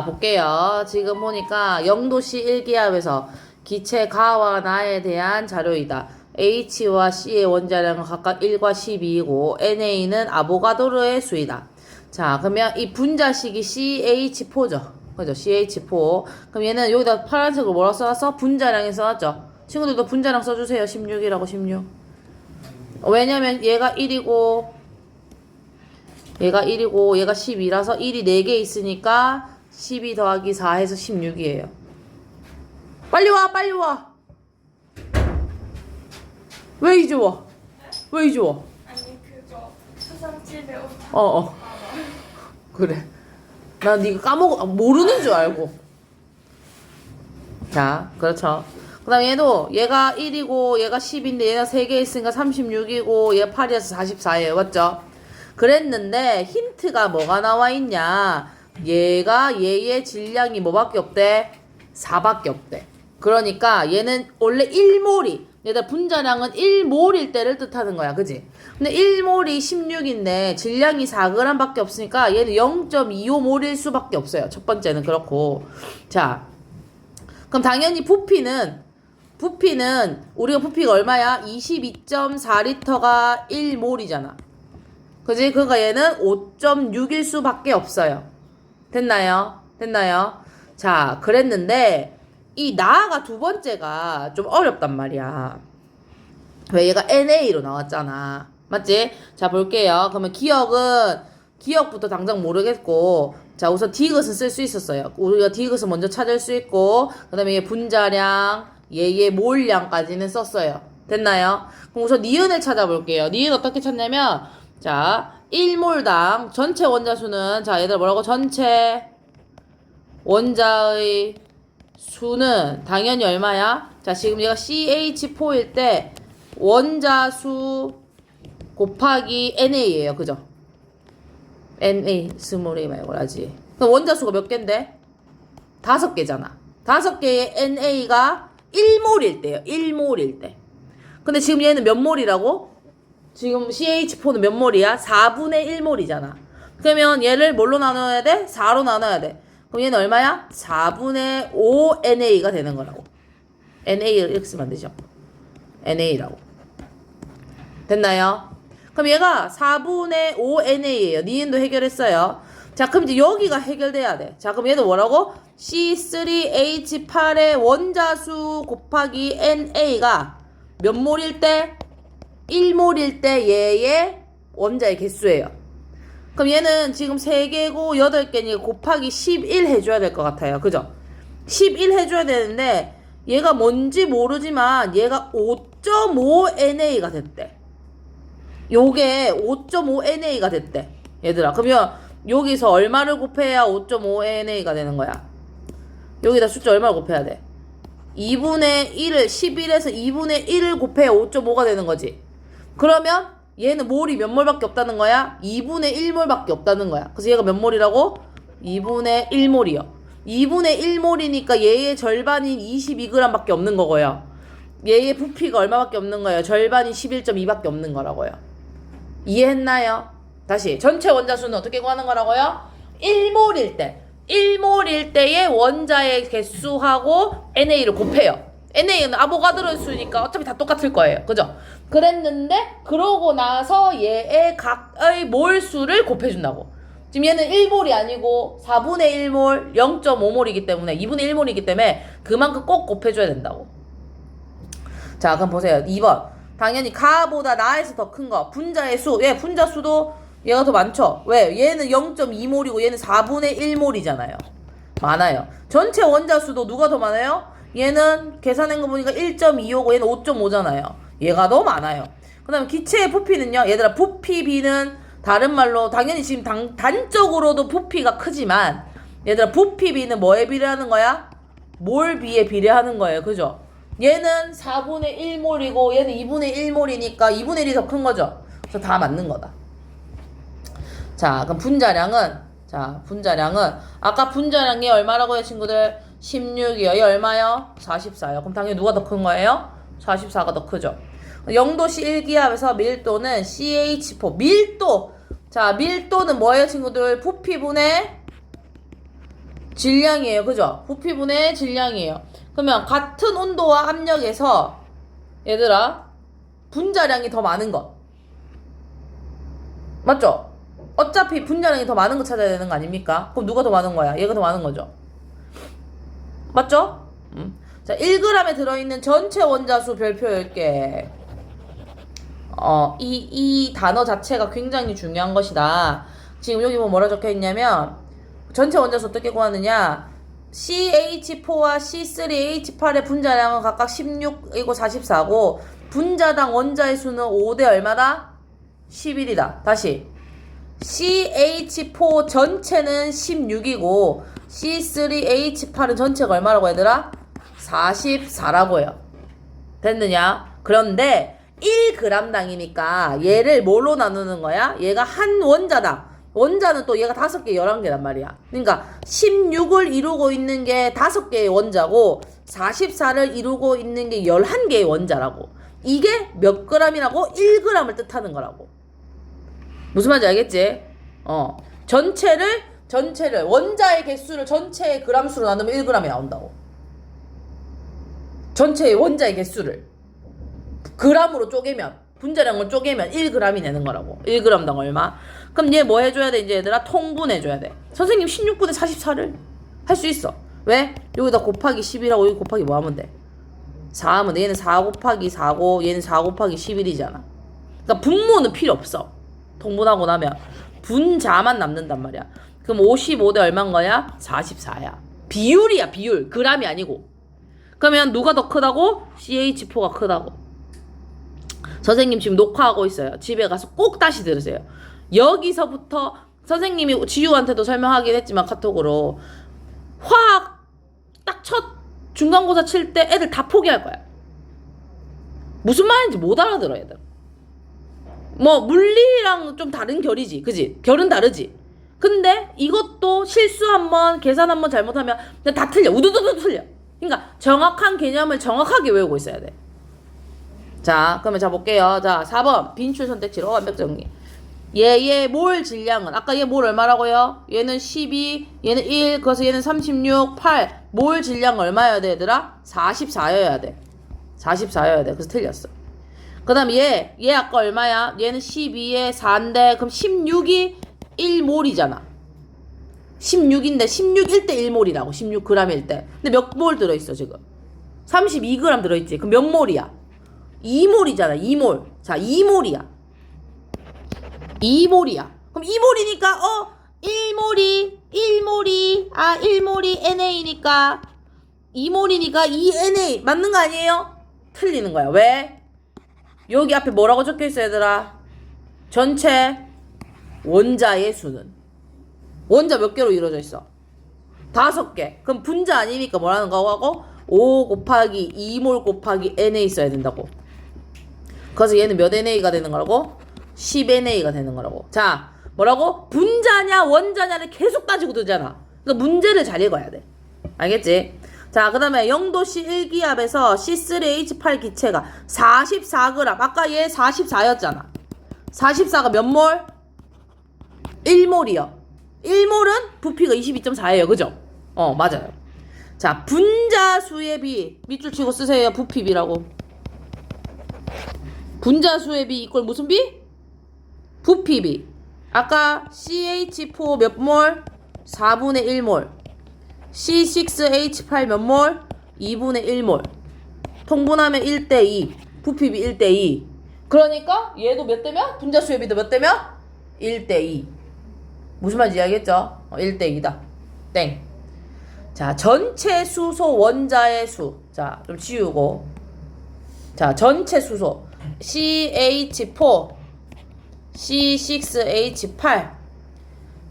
볼게요. 지금 보니까 영도시 일기압에서 기체 가와 나에 대한 자료이다. H와 C의 원자량은 각각 1과 12이고 NA는 아보가드로의 수이다. 자, 그러면 이 분자식이 CH4죠. 그죠? CH4. 그럼 얘는 여기다 파란색으로 뭐라고 써놨어? 분자량이 써놨죠. 친구들도 분자량 써주세요. 16이라고 16. 왜냐면 얘가 1이고 얘가 12라서 1이 4개 있으니까 12 더하기 4 해서 16이에요. 빨리 와, 빨리 와. 왜 이제 와? 왜 이제 와? 아니 그거 수상집에 그래. 나 니가 모르는 줄 알고. 자, 그렇죠. 그 다음 얘가 1이고 얘가 10인데 얘가 3개 있으니까 36이고 얘가 8이어서 44예요. 맞죠? 그랬는데 힌트가 뭐가 나와 있냐? 얘의 질량이 뭐밖에 없대? 4밖에 없대. 그러니까 얘는 원래 1몰이 얘들 분자량은 1몰일 때를 뜻하는 거야. 그지? 근데 1몰이 16인데 질량이 4g 밖에 없으니까 얘는 0.25몰일 수밖에 없어요. 첫 번째는 그렇고. 자, 그럼 당연히 부피는 우리가 부피가 얼마야? 22.4리터가 1몰이잖아. 그지? 그러니까 얘는 5.6일 수밖에 없어요. 됐나요? 자, 그랬는데 이 나가 두 번째가 좀 어렵단 말이야. 왜? 얘가 NA로 나왔잖아. 맞지? 자, 볼게요. 그러면 기억부터 당장 모르겠고, 자, 우선 디귿은 쓸 수 있었어요. 우리가 디귿을 먼저 찾을 수 있고, 그 다음에 얘 분자량, 얘의 몰량까지는 썼어요. 됐나요? 그럼 우선 니은을 찾아볼게요. 니은 어떻게 찾냐면, 자, 1몰당 전체 원자수는, 자, 얘들 뭐라고? 전체 원자의 수는 당연히 얼마야? 자, 지금 얘가 CH4일 때 원자수 곱하기 NA예요. 그죠? NA 스몰 A 말고 라지. 그럼 원자수가 몇 개인데? 5개잖아. 5개의 NA가 1몰일 때요. 1몰일 때. 근데 지금 얘는 몇 몰이라고? 지금 CH4는 몇 몰이야? 4분의 1몰이잖아. 그러면 얘를 뭘로 나눠야 돼? 4로 나눠야 돼. 그럼 얘는 얼마야? 4분의 5 NA가 되는 거라고. NA를 이렇게 쓰면 안 되죠. NA라고. 됐나요? 그럼 얘가 4분의 5 NA예요. 니은도 해결했어요. 자, 그럼 이제 여기가 해결돼야 돼. 자, 그럼 얘도 뭐라고? C3H8의 원자수 곱하기 NA가 몇 몰일 때? 1몰일 때 얘의 원자의 개수예요. 그럼 얘는 지금 3개고 8개니까 곱하기 11 해줘야 될 것 같아요. 그죠? 11 해줘야 되는데 얘가 뭔지 모르지만 얘가 5.5NA가 됐대. 요게 5.5NA가 됐대. 얘들아. 그러면 여기서 얼마를 곱해야 5.5NA가 되는 거야? 여기다 숫자 얼마를 곱해야 돼? 2분의 1을 11에서 2분의 1을 곱해야 5.5가 되는 거지. 그러면 얘는 몰이 몇 몰밖에 없다는 거야? 2분의 1몰밖에 없다는 거야. 그래서 얘가 몇 몰이라고? 2분의 1몰이요. 2분의 1몰이니까 얘의 절반인 22g밖에 없는 거고요. 얘의 부피가 얼마밖에 없는 거예요? 절반인 11.2밖에 없는 거라고요. 이해했나요? 다시 전체 원자수는 어떻게 구하는 거라고요? 1몰일 때. 1몰일 때의 원자의 개수하고 NA를 곱해요. NA는 아보가드로 수니까 어차피 다 똑같을 거예요. 그죠? 그랬는데 그러고 나서 얘의 각의 몰수를 곱해준다고. 지금 얘는 1몰이 아니고 4분의 1몰 0.5몰이기 때문에 2분의 1몰이기 때문에 그만큼 꼭 곱해줘야 된다고. 자, 그럼 보세요. 2번. 당연히 가보다 나에서 더 큰 거. 분자의 수. 예, 분자 수도 얘가 더 많죠. 왜? 얘는 0.2몰이고 얘는 4분의 1몰이잖아요. 많아요. 전체 원자 수도 누가 더 많아요? 얘는 계산한 거 보니까 1.25고 얘는 5.5잖아요. 얘가 더 많아요. 그 다음에 기체의 부피는요. 얘들아, 부피 비는 다른 말로 당연히 지금 단적으로도 부피가 크지만 얘들아, 부피 비는 뭐에 비례하는 거야? 몰 비에 비례하는 거예요. 그죠? 얘는 4분의 1몰이고 얘는 2분의 1몰이니까 2분의 1이 더 큰 거죠. 그래서 다 맞는 거다. 자, 그럼 분자량은 아까 분자량이 얼마라고요, 친구들? 16이요. 얘 얼마요? 44요. 그럼 당연히 누가 더 큰 거예요? 44가 더 크죠. 영도시 일기압에서 밀도는 CH4. 밀도. 자, 밀도는 뭐예요, 친구들? 부피분의 질량이에요. 그죠? 부피분의 질량이에요. 그러면 같은 온도와 압력에서 얘들아 분자량이 더 많은 것 맞죠? 어차피 분자량이 더 많은 거 찾아야 되는 거 아닙니까? 그럼 누가 더 많은 거야? 얘가 더 많은 거죠. 맞죠? 자, 1g에 들어있는 전체 원자수 별표 10개. 이 단어 자체가 굉장히 중요한 것이다. 지금 여기 뭐 뭐라 적혀 있냐면, 전체 원자수 어떻게 구하느냐? CH4와 C3H8의 분자량은 각각 16이고 44고, 분자당 원자의 수는 5대 얼마다? 11이다. 다시. CH4 전체는 16이고, C3H8은 전체가 얼마라고 얘들아? 44라고 해요. 됐느냐? 그런데 1g당이니까 얘를 뭘로 나누는 거야? 얘가 한 원자당. 원자는 또 얘가 5개, 11개란 말이야. 그러니까 16을 이루고 있는 게 5개의 원자고 44를 이루고 있는 게 11개의 원자라고. 이게 몇 g이라고? 1g을 뜻하는 거라고. 무슨 말인지 알겠지? 전체를 원자의 개수를 전체의 g수로 나누면 1g이 나온다고. 전체의 원자의 개수를 g으로 쪼개면, 분자량을 쪼개면 1g이 되는 거라고. 1g당 얼마? 그럼 얘 뭐 해줘야 돼? 이제 얘들아 통분해줘야 돼. 선생님 16분의 44를 할 수 있어. 왜? 여기다 곱하기 10이라고 여기 곱하기 뭐 하면 돼? 4 하면 돼. 얘는 4 곱하기 4고 얘는 4 곱하기 11이잖아. 그러니까 분모는 필요 없어. 통분하고 나면 분자만 남는단 말이야. 그럼 55대 얼마인 거야? 44야. 비율이야, 비율. g이 아니고. 그러면 누가 더 크다고? CH4가 크다고. 선생님 지금 녹화하고 있어요. 집에 가서 꼭 다시 들으세요. 여기서부터 선생님이 지우한테도 설명하긴 했지만 카톡으로 화학 딱 첫 중간고사 칠 때 애들 다 포기할 거야. 무슨 말인지 못 알아들어 애들. 뭐 물리랑 좀 다른 결이지, 그지? 결은 다르지. 근데 이것도 실수 한번 계산 한번 잘못하면 다 틀려. 우두두두 틀려. 그러니까 정확한 개념을 정확하게 외우고 있어야 돼. 자, 그러면 자 볼게요. 자, 4번 빈출 선택지로 완벽 정리. 얘의 몰 질량은 아까 얘 몰 얼마라고요? 얘는 12, 얘는 1, 그래서 얘는 36, 8. 몰 질량 얼마여야 돼, 얘들아? 44여야 돼. 44여야 돼. 그래서 틀렸어. 그 다음 얘 아까 얼마야? 얘는 12에 4인데 그럼 16이 1몰이잖아. 16인데 16 1대 1몰이라고. 16g일 때. 근데 몇 몰 들어있어 지금? 32g 들어있지. 그럼 몇 몰이야? 2몰이잖아. 2몰. 자, 2몰이야. 2몰이야. 그럼 2몰이니까 1몰이 NA니까 2몰이니까 2NA 맞는 거 아니에요? 틀리는 거야. 왜? 여기 앞에 뭐라고 적혀 있어 얘들아? 전체 원자의 수는 원자 몇 개로 이루어져 있어? 5개. 그럼 분자 아니니까 뭐라는 거고? 5 곱하기 2몰 곱하기 NA 써야 된다고. 그래서 얘는 몇 NA가 되는 거라고? 10NA가 되는 거라고. 자, 뭐라고? 분자냐 원자냐를 계속 따지고 들잖아. 그러니까 문제를 잘 읽어야 돼. 알겠지? 자, 그 다음에 0도씨 1기압에서 C3H8 기체가 44g. 아까 얘 44였잖아. 44가 몇 몰? 1몰이요. 1몰은 부피가 22.4예요. 그죠? 맞아요. 자, 분자수의 비. 밑줄 치고 쓰세요. 부피비라고. 분자수의 비 이꼴 무슨 비? 부피비. 아까 CH4 몇 몰? 4분의 1몰. C6H8 몇 몰? 2분의 1몰. 통분하면 1대2. 부피비 1대2. 그러니까 얘도 몇 대면? 분자수의 비도 몇 대면? 1대2. 무슨 말인지 이해하겠죠? 1대2다. 땡. 자, 전체 수소 원자의 수. 자, 좀 지우고. 자, 전체 수소. CH4, C6H8.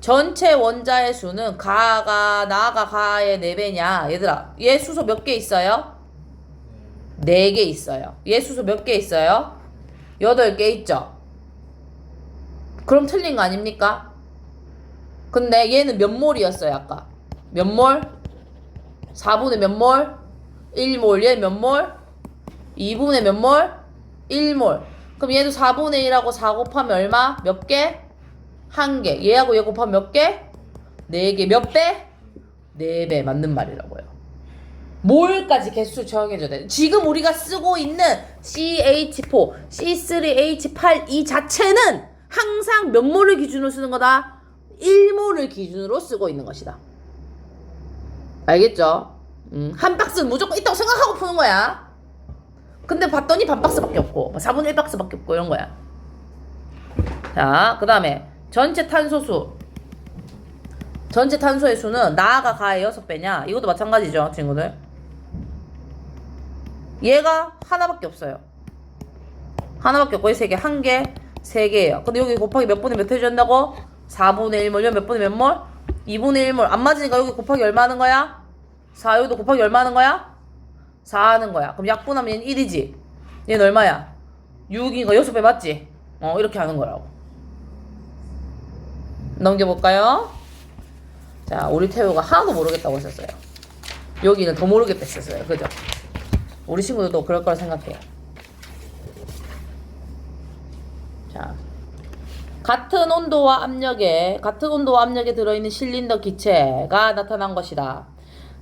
전체 원자의 수는 나가 가의 4배냐. 얘들아, 얘 수소 몇 개 있어요? 4개 있어요. 얘 수소 몇 개 있어요? 8개 있죠? 그럼 틀린 거 아닙니까? 근데 얘는 몇 몰이었어요 아까? 몇 몰? 4분의 몇 몰? 1몰. 얘 몇 몰? 2분의 몇 몰? 1몰. 그럼 얘도 4분의 1하고 4 곱하면 얼마? 몇 개? 1개. 얘하고 얘 곱하면 몇 개? 4개. 몇 배? 4배 맞는 말이라고요. 몰까지 개수 정해줘야 돼. 지금 우리가 쓰고 있는 CH4, C3H8 이 자체는 항상 몇 몰을 기준으로 쓰는 거다? 1몰을 기준으로 쓰고 있는 것이다. 알겠죠? 한 박스는 무조건 있다고 생각하고 푸는 거야. 근데 봤더니 반 박스밖에 없고 4분의 1 박스밖에 없고 이런 거야. 자, 그 다음에 전체 탄소수. 전체 탄소의 수는 나가 가의 6배냐? 이것도 마찬가지죠, 친구들. 얘가 하나밖에 없어요. 하나밖에 없고, 이 3개, 1개, 3개예요. 근데 여기 곱하기 몇 분의 몇 해준다고? 4분의 1몰, 몇 분의 몇 몰? 2분의 1몰. 안 맞으니까 여기 곱하기 얼마 하는 거야? 4, 여기도 곱하기 얼마 하는 거야? 4 하는 거야. 그럼 약분하면 얘는 1이지. 얘는 얼마야? 6이니까 6배 맞지? 이렇게 하는 거라고. 넘겨볼까요? 자, 우리 태우가 하나도 모르겠다고 했었어요. 여기는 더 모르겠다 했었어요. 그죠? 우리 친구들도 그럴 거라 생각해요. 자, 같은 온도와 압력에 들어있는 실린더 기체가 나타난 것이다.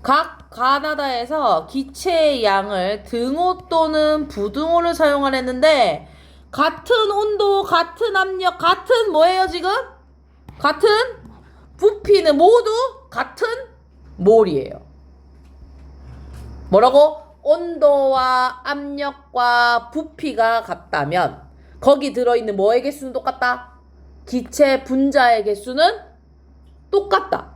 각 가나다에서 기체의 양을 등호 또는 부등호를 사용하랬는데, 같은 온도, 같은 압력, 같은 뭐예요 지금? 같은 부피는 모두 같은 몰이에요. 뭐라고? 온도와 압력과 부피가 같다면 거기 들어있는 뭐의 개수는 똑같다? 기체 분자의 개수는 똑같다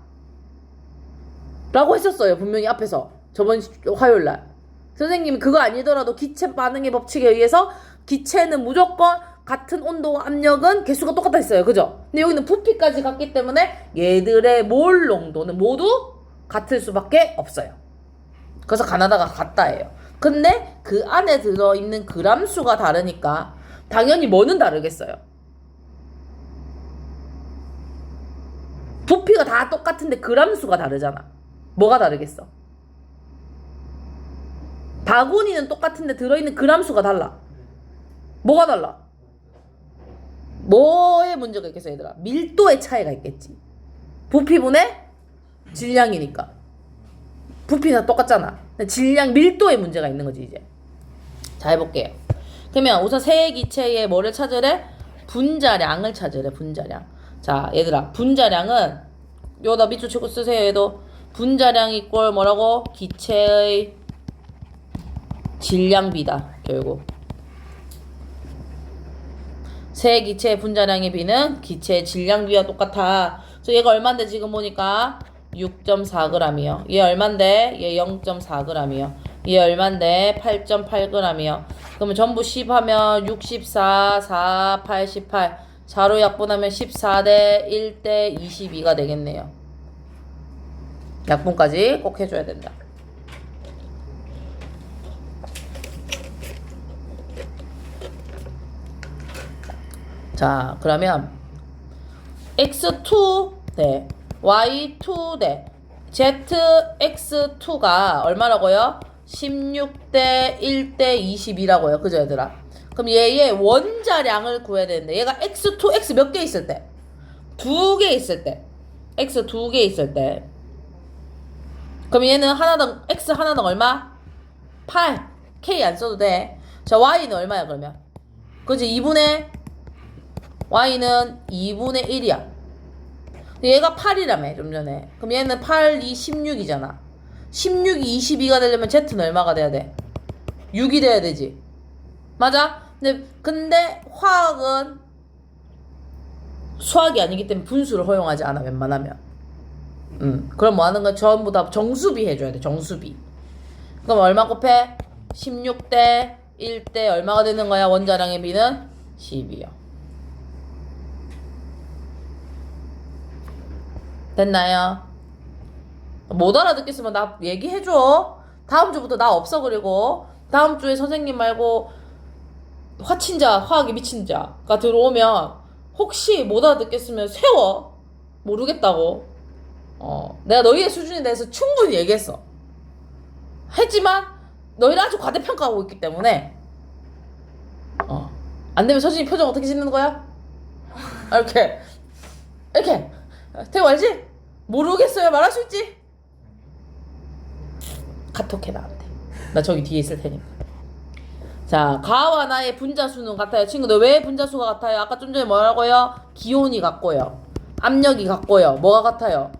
라고 했었어요. 분명히 앞에서 저번 화요일날 선생님이 그거 아니더라도 기체 반응의 법칙에 의해서 기체는 무조건 같은 온도와 압력은 개수가 똑같다 했어요. 그죠? 근데 여기는 부피까지 같기 때문에 얘들의 몰 농도는 모두 같을 수밖에 없어요. 그래서 가나다가 같다예요. 근데 그 안에 들어있는 그람 수가 다르니까 당연히 뭐는 다르겠어요. 부피가 다 똑같은데 그람 수가 다르잖아. 뭐가 다르겠어? 바구니는 똑같은데 들어있는 그람 수가 달라. 뭐가 달라? 뭐에 문제가 있겠어, 얘들아? 밀도의 차이가 있겠지. 부피분의 질량이니까. 부피는 똑같잖아. 근데 질량, 밀도의 문제가 있는 거지, 이제. 자, 해볼게요. 그러면 우선 세 기체의 뭐를 찾으래? 분자량을 찾으래, 분자량. 자, 얘들아, 분자량은 여기다 밑줄 치고 쓰세요, 얘도. 분자량 이꼴 뭐라고? 기체의 질량비다, 결국. 세 기체의 분자량의 비는 기체의 질량비와 똑같아. 그래서 얘가 얼만데 지금 보니까 6.4g이요. 얘 얼만데? 얘 0.4g이요. 얘 얼만데? 8.8g이요. 그러면 전부 10 하면 64, 4, 88. 4로 약분하면 14대 1대 22가 되겠네요. 약분까지 꼭 해줘야 된다. 자, 그러면 x2 대 y2 대 zx2가 얼마라고요? 16대 1대 22라고요. 그죠, 얘들아? 그럼 얘의 원자량을 구해야 되는데, 얘가 x2, x 몇 개 있을 때? 2개 있을 때. x 2개 있을 때. 그럼 얘는 하나당, x 하나당 얼마? 8. k 안 써도 돼. 자, y는 얼마야, 그러면? 그지? y는 2분의 1이야. 얘가 8이라며, 좀 전에. 그럼 얘는 8, 2, 16이잖아. 16이 22가 되려면 z는 얼마가 돼야 돼? 6이 돼야 되지. 맞아? 근데 화학은 수학이 아니기 때문에 분수를 허용하지 않아, 웬만하면. 그럼 뭐 하는 건 전부 다 정수비 해줘야 돼, 정수비. 그럼 얼마 곱해? 16대 1대 얼마가 되는 거야, 원자량의 비는? 10이요. 됐나요? 못 알아듣겠으면 나 얘기해줘. 다음 주부터 나 없어. 그리고 다음 주에 선생님 말고 화친자, 화학에 미친 자가 들어오면 혹시 못 알아듣겠으면 세워. 모르겠다고. 내가 너희의 수준에 대해서 충분히 얘기했어. 했지만 너희를 아주 과대평가하고 있기 때문에 안 되면 서진이 표정 어떻게 짓는 거야? 이렇게 태우 알지? 모르겠어요 말할 수 있지? 카톡해 나한테. 나 저기 뒤에 있을 테니까. 자, 가와 나의 분자수는 같아요. 친구들 왜 분자수가 같아요? 아까 좀 전에 뭐라고요? 기온이 같고요. 압력이 같고요. 뭐가 같아요?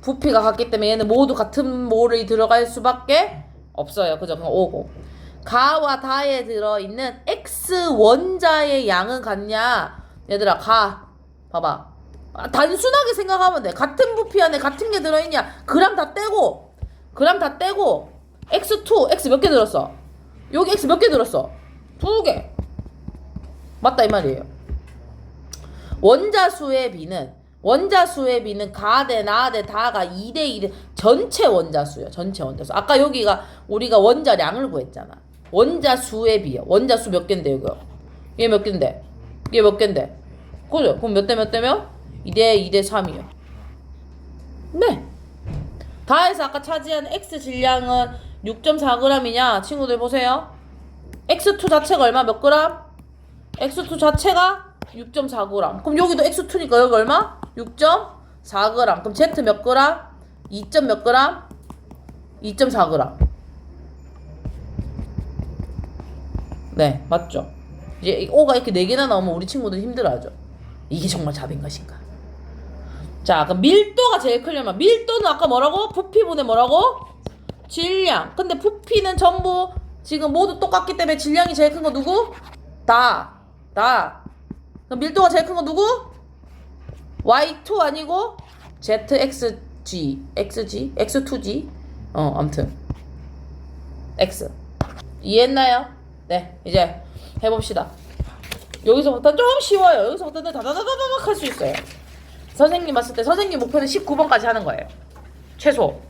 부피가 같기 때문에 얘는 모두 같은 몰이 들어갈 수밖에 없어요. 그죠? 그럼 오고. 가와 다에 들어있는 X 원자의 양은 같냐? 얘들아, 가. 봐봐. 단순하게 생각하면 돼. 같은 부피 안에 같은 게 들어있냐? 그람 다 떼고. X2, X 몇 개 들었어? 여기 X 몇 개 들었어? 2개. 맞다 이 말이에요. 원자수의 비는 가 대 나 대 다가 2대 2대 전체 원자수요. 전체 원자수. 아까 여기가 우리가 원자량을 구했잖아. 원자수의 비요. 원자수 몇 개인데 이거? 얘 몇 개인데? 얘 몇 개인데? 그죠? 그럼 몇 대 몇 대면? 2대 2대 3이요. 네. 다에서 아까 차지한 X 질량은 6.4g이냐? 친구들 보세요. X2 자체가 얼마? 몇 그램? X2 자체가 6.4g. 그럼 여기도 X2니까 여기 얼마? 6.4g. 그럼 Z 몇 그램? 2. 몇 그램? 2.4g. 네, 맞죠? 이제 O가 이렇게 4개나 나오면 우리 친구들 힘들어하죠. 이게 정말 답인 것인가? 자, 그럼 밀도가 제일 크려면 밀도는 아까 뭐라고? 부피분의 뭐라고? 질량. 근데 부피는 전부 지금 모두 똑같기 때문에 질량이 제일 큰 거 누구? 다. 그럼 밀도가 제일 큰 거 누구? Y2 아니고 ZXG. X2G? 아무튼 X. 이해했나요? 네, 이제 해봅시다. 여기서부터 좀 쉬워요. 여기서부터는 다다다다닥 할 수 있어요. 선생님 봤을 때 선생님 목표는 19번까지 하는 거예요. 최소.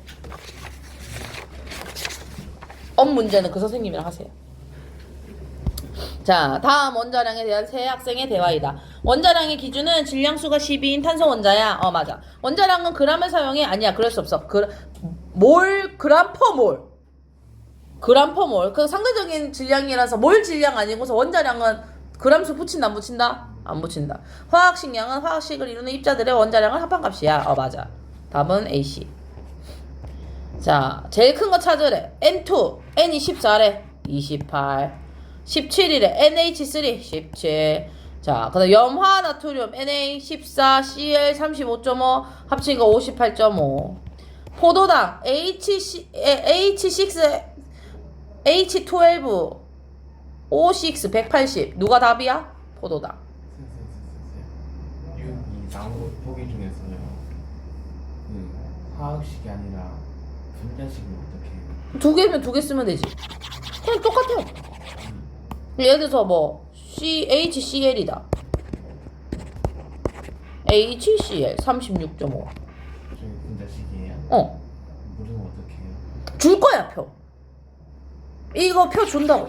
문제는 그 선생님이랑 하세요. 자, 다음 원자량에 대한 새 학생의 대화이다. 원자량의 기준은 질량수가 12인 탄소 원자야. 맞아. 원자량은 그램을 사용해? 아니야, 그럴 수 없어. 그램 퍼 몰. 그 상대적인 질량이라서 몰 질량 아니고서 원자량은 그램수 붙인다 안 붙인다? 안 붙인다. 화학식량은 화학식을 이루는 입자들의 원자량을 합한값이야. 맞아. 답은 AC. 자, 제일 큰 거 찾으래. N2, N이 14래. 28. 17이래. NH3, 17. 자, 그 다음 염화 나트륨 NA 14, CL 35.5, 합치니까 58.5. 포도당 H6, H12, O6, 180. 누가 답이야? 포도당. 이 나무 보기 중에서요. 그 화학식이 아니라 분자식을 어떻게 해요? 2개면 2개 쓰면 되지. 그냥 똑같아. 예를 들어서 뭐 HCl이다. HCl 36.5. 저기 분자식이에요? 물은 어떻게 해요? 줄 거야, 표. 이거 표 준다고.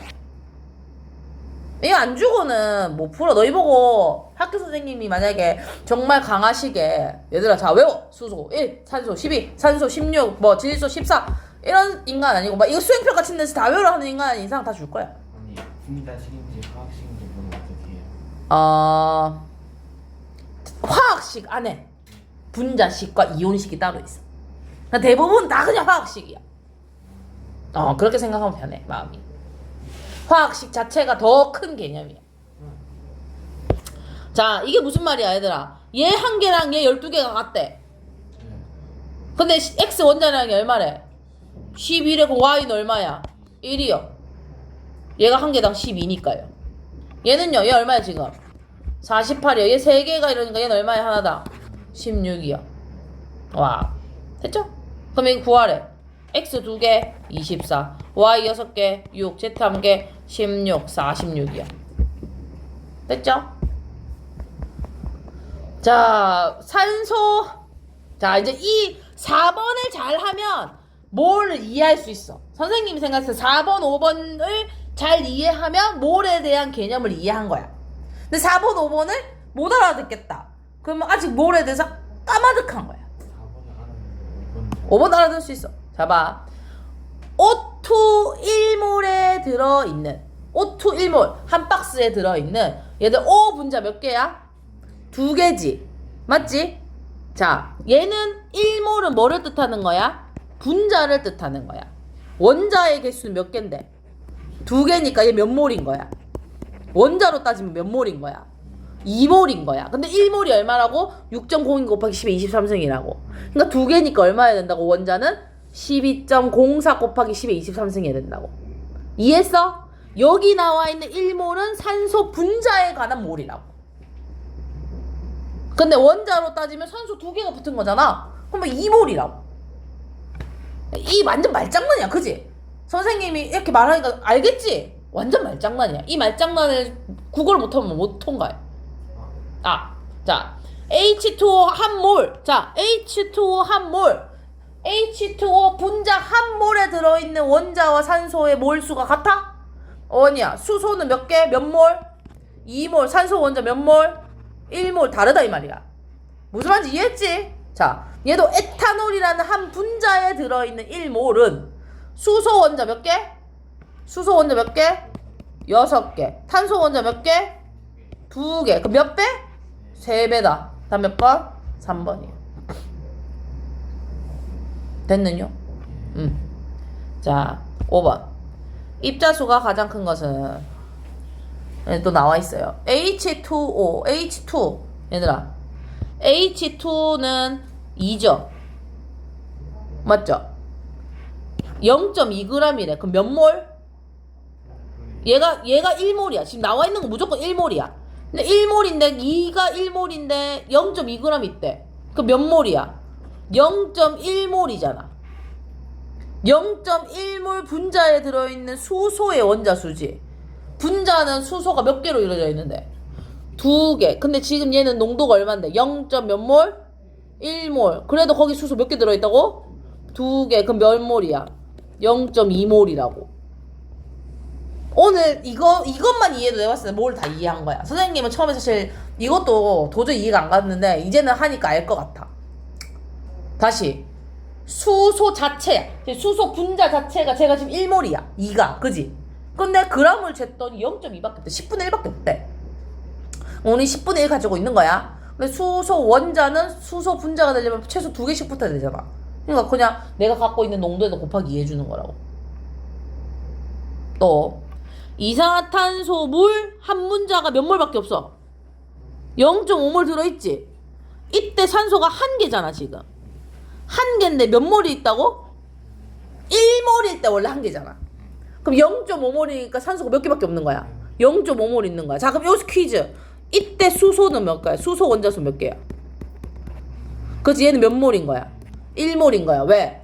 이거 안 주고는 못 풀어. 너희 보고 학교 선생님이 만약에 정말 강하시게 얘들아 자 외워. 수소 1, 산소 12, 산소 16, 뭐 질소 14 이런 인간 아니고 막 이거 수행표 같은 데서 다 외우라 하는 인간 이상 다 줄 거야. 아니 분자식인지 화학식인지 물은 어떻게 해요? 화학식 안에 분자식과 이온식이 따로 있어. 그러니까 대부분 다 그냥 화학식이야. 그렇게 생각하면 편해 마음이. 화학식 자체가 더 큰 개념이야. 자, 이게 무슨 말이야 얘들아. 얘 1개랑 얘 12개가 같대. 근데 X 원자량이 얼마래? 11에 그 Y는 얼마야? 1이요. 얘가 1개당 12니까요. 얘는요, 얘 얼마야 지금? 48이요. 얘 3개가 이러니까 얘는 얼마야 하나당? 16이요. 와, 됐죠? 그럼 이거 구하래. X 2개 24, Y 6개 6, Z 1개 16, 46이야. 됐죠? 자, 산소. 자, 이제 이 4번을 잘 하면 몰을 이해할 수 있어. 선생님이 생각해서 4번, 5번을 잘 이해하면 몰에 대한 개념을 이해한 거야. 근데 4번, 5번을 못 알아듣겠다. 그러면 아직 몰에 대해서 까마득한 거야. 5번 알아들 수 있어. 자, 봐. O2 1몰에 들어있는 O2 1몰 한 박스에 들어있는 얘들 O 분자 몇 개야? 2개지. 맞지? 자, 얘는 1몰은 뭐를 뜻하는 거야? 분자를 뜻하는 거야. 원자의 개수는 몇 개인데? 2개니까 얘 몇 몰인 거야? 원자로 따지면 몇 몰인 거야? 2몰인 거야. 근데 1몰이 얼마라고? 6.02 곱하기 10의 23승이라고. 그러니까 2개니까 얼마 해야 된다고? 원자는 12.04 곱하기 10의 23승 해야 된다고. 이해했어? 여기 나와 있는 1몰은 산소 분자에 관한 몰이라고. 근데 원자로 따지면 산소 2개가 붙은 거잖아. 그럼 2몰이라고. 이 완전 말장난이야, 그지? 선생님이 이렇게 말하니까 알겠지? 완전 말장난이야. 이 말장난을 국어를 못하면 못 통과해. 자, H2O 한 몰. 자, H2O 한 몰. H2O 분자 한 몰에 들어있는 원자와 산소의 몰수가 같아? 아니야. 수소는 몇 개? 몇 몰? 2몰. 산소 원자 몇 몰? 1몰. 다르다 이 말이야. 무슨 말인지 이해했지? 자, 얘도 에탄올이라는 한 분자에 들어있는 1몰은 수소 원자 몇 개? 수소 원자 몇 개? 6개. 탄소 원자 몇 개? 2개. 그럼 몇 배? 3배다. 다음 몇 번? 3번이에요. 됐느냐? 자, 5번. 입자수가 가장 큰 것은 또 나와 있어요. H2O, H2. 얘들아, H2는 2죠. 맞죠? 0.2g이래. 그럼 몇 몰? 얘가 1몰이야. 지금 나와 있는 거 무조건 1몰이야. 근데 1몰인데 2가 1몰인데 0.2g 있대. 그럼 몇 몰이야? 0.1몰이잖아. 0.1몰 분자에 들어있는 수소의 원자수지. 분자는 수소가 몇 개로 이루어져 있는데? 2개. 근데 지금 얘는 농도가 얼만데? 0. 몇 몰? 1몰. 그래도 거기 수소 몇 개 들어있다고? 2개. 그럼 몇 몰이야? 0.2몰이라고. 오늘 이것만 이해도 내가 봤을 때 뭘 다 이해한 거야. 선생님은 처음에 사실 이것도 도저히 이해가 안 갔는데 이제는 하니까 알 것 같아. 다시. 수소 자체야. 수소 분자 자체가 제가 지금 1몰이야. 2가. 그지? 근데 그람을 쟀더니 0.2밖에 없대. 10분의 1밖에 없대. 오늘 10분의 1 가지고 있는 거야. 근데 수소 원자는 수소 분자가 되려면 최소 2개씩 붙어야 되잖아. 그러니까 그냥 내가 갖고 있는 농도에다 곱하기 2 해주는 거라고. 또 이산화탄소 물 한 분자가 몇 몰밖에 없어? 0.5몰 들어있지? 이때 산소가 한 개잖아 지금. 한 개인데 몇 몰이 있다고? 1몰일 때 원래 한 개잖아. 그럼 0.5몰이니까 산소가 몇 개밖에 없는 거야? 0.5몰 있는 거야. 자, 그럼 여기서 퀴즈. 이때 수소는 몇 개야? 수소 원자수 몇 개야? 그렇지, 얘는 몇 몰인 거야? 1몰인 거야. 왜?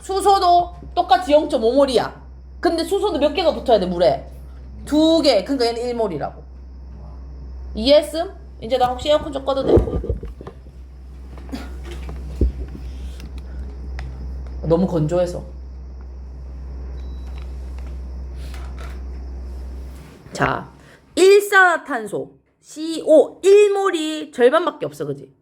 수소도 똑같이 0.5몰이야. 근데 수소도 몇 개가 붙어야 돼, 물에? 2개. 그러니까 얘는 1몰이라고. 이해했음? 이제 나 혹시 에어컨 좀 꺼도 돼? 너무 건조해서. 자, 일산화탄소 CO 1몰이 절반밖에 없어, 그지?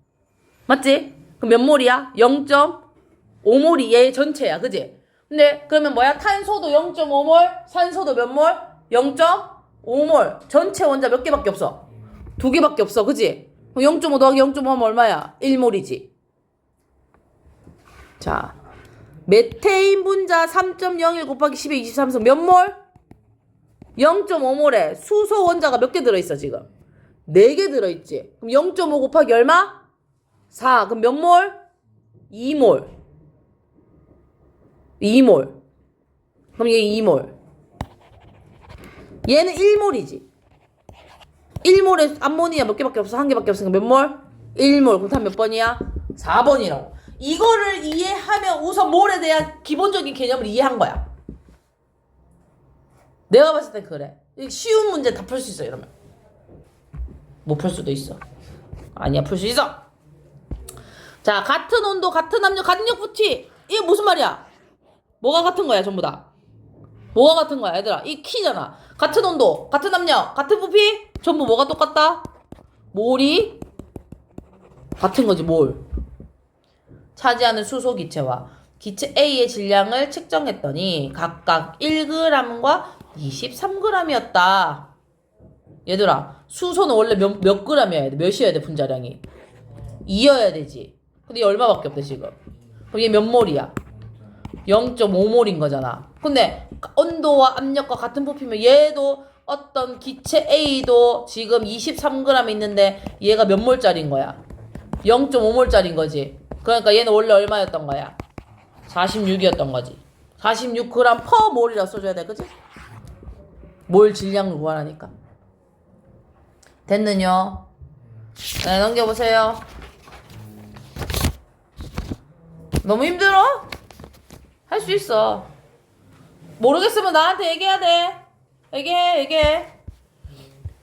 맞지? 그럼 몇 몰이야? 0.5몰이 얘 전체야, 그지? 근데 그러면 뭐야? 탄소도 0.5몰, 산소도 몇 몰? 0.5몰. 전체 원자 몇 개밖에 없어? 2개밖에 없어, 그지? 그럼 0.5 더하기 0.5하면 얼마야? 1몰이지. 자, 메테인 분자 3.01 곱하기 10의 23승 몇 몰? 0.5몰에 수소 원자가 몇 개 들어있어 지금? 4개 들어있지. 그럼 0.5 곱하기 얼마? 4. 그럼 몇 몰? 2몰. 2몰. 그럼 얘 2몰. 얘는 1몰이지. 1몰에 암모니아 몇 개밖에 없어? 한 개밖에 없으니까 몇 몰? 1몰. 그럼 다음 몇 번이야? 4번이라고. 이거를 이해하면 우선 몰에 대한 기본적인 개념을 이해한 거야. 내가 봤을 땐 그래. 쉬운 문제 다 풀 수 있어 이러면. 못 풀 수도 있어. 아니야, 풀 수 있어. 자, 같은 온도, 같은 압력, 같은 역부치. 이게 무슨 말이야? 뭐가 같은 거야 전부 다? 뭐가 같은 거야 얘들아? 이 키잖아. 같은 온도, 같은 압력, 같은 부피. 전부 뭐가 똑같다? 몰이 같은 거지. 몰. 차지하는 수소 기체와 기체 A의 질량을 측정했더니 각각 1g과 23g이었다. 얘들아, 수소는 원래 몇 g이어야 돼? 몇이어야 돼 0.5몰인 거잖아. 근데 온도와 압력과 같은 부피면 얘도 어떤 기체 A도 지금 23g 있는데 얘가 몇 몰짜리인 거야? 0.5몰짜리인 거지. 그러니까 얘는 원래 얼마였던 거야? 46이었던 거지. 46g per 몰이라 써줘야 돼. 그치? 몰 질량을 구하라니까. 됐느냐? 네, 넘겨보세요. 너무 힘들어? 할 수 있어. 모르겠으면 나한테 얘기해야 돼. 얘기해.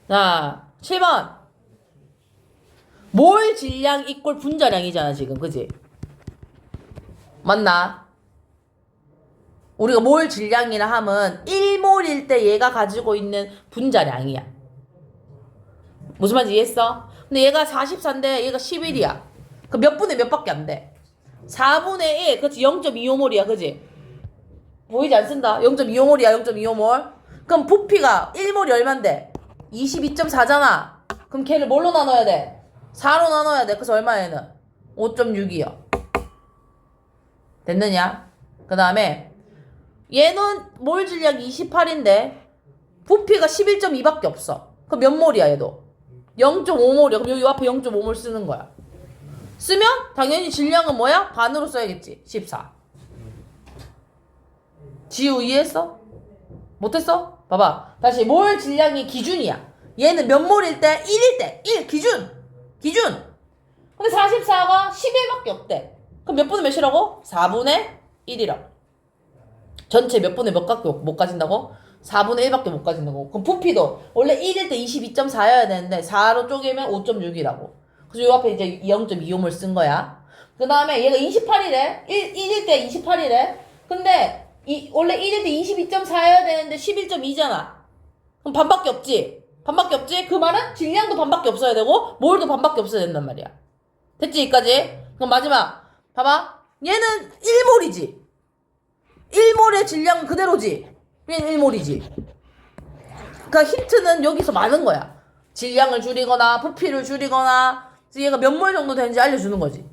자, 7번. 몰 질량 이꼴 분자량이잖아, 지금. 그지? 맞나? 우리가 몰 질량이라 하면 1몰일 때 얘가 가지고 있는 분자량이야. 무슨 말인지 이해했어? 근데 얘가 44인데 얘가 11이야. 그럼 몇 분의 몇 밖에 안 돼? 4분의 1, 그렇지. 0.25몰이야, 그지? 보이지 않습니다. 0.25몰이야, 0.25몰. 그럼 부피가 1몰이 얼만데? 22.4잖아. 그럼 걔를 뭘로 나눠야 돼? 4로 나눠야 돼. 그래서 얼마야, 얘는? 5.6이요. 됐느냐? 그 다음에 얘는 몰 질량이 28인데 부피가 11.2밖에 없어. 그럼 몇 몰이야, 얘도? 0.5몰이야. 그럼 여기 앞에 0.5몰 쓰는 거야. 쓰면 당연히 질량은 뭐야? 반으로 써야겠지. 14. 지우 이해했어? 못했어? 봐봐. 다시 몰 질량이 기준이야. 얘는 몇 몰일 때? 1일 때. 1 기준. 근데 44가 11밖에 없대. 그럼 몇 분의 몇이라고? 4분의 1이라고. 전체 몇 분의 몇 갖고 못 가진다고? 4분의 1밖에 못 가진다고. 그럼 부피도 원래 1일 때 22.4여야 되는데 4로 쪼개면 5.6이라고. 그래서 요 앞에 이제 0.25몰 쓴 거야. 그 다음에 얘가 28이래. 1일 때 28이래. 근데 원래 1일 때 22.4여야 되는데 11.2잖아. 그럼 반밖에 없지? 그 말은 질량도 반밖에 없어야 되고 몰도 반밖에 없어야 된단 말이야. 됐지? 여기까지? 그럼 마지막. 봐봐. 얘는 1몰이지. 1몰의 질량은 그대로지. 얘는 1몰이지. 그러니까 힌트는 여기서 많은 거야. 질량을 줄이거나 부피를 줄이거나 얘가 몇 몰 정도 되는지 알려주는 거지.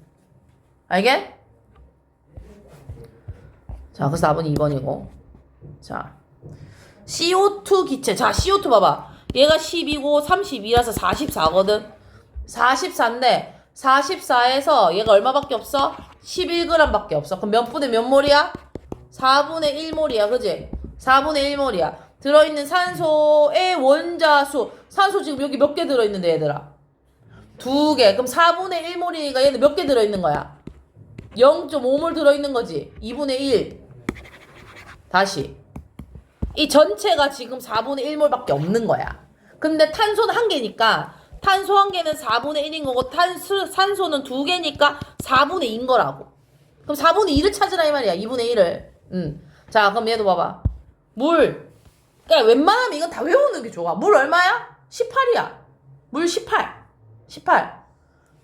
알게? 자, 그래서 답은 2번이고. 자, CO2 기체. 자, CO2 봐봐. 얘가 10이고 32라서 44거든. 44인데 44에서 얘가 얼마밖에 없어? 11g밖에 없어. 그럼 몇 분의 몇 몰이야? 4분의 1몰이야. 그지? 4분의 1몰이야. 들어있는 산소의 원자수. 산소 지금 여기 몇 개 들어있는데 얘들아? 2개. 그럼 4분의 1몰이니까 얘는 몇 개 들어있는 거야? 0.5몰 들어있는 거지. 2분의 1. 다시. 이 전체가 지금 4분의 1몰밖에 없는 거야. 근데 탄소는 1개니까 탄소 1개는 4분의 1인 거고 산소는 2개니까 4분의 2인 거라고. 그럼 4분의 2를 찾으라 이 말이야. 2분의 1을. 자, 그럼 얘도 봐봐. 물. 그러니까 웬만하면 이건 다 외우는 게 좋아. 물 얼마야? 18이야. 물 18.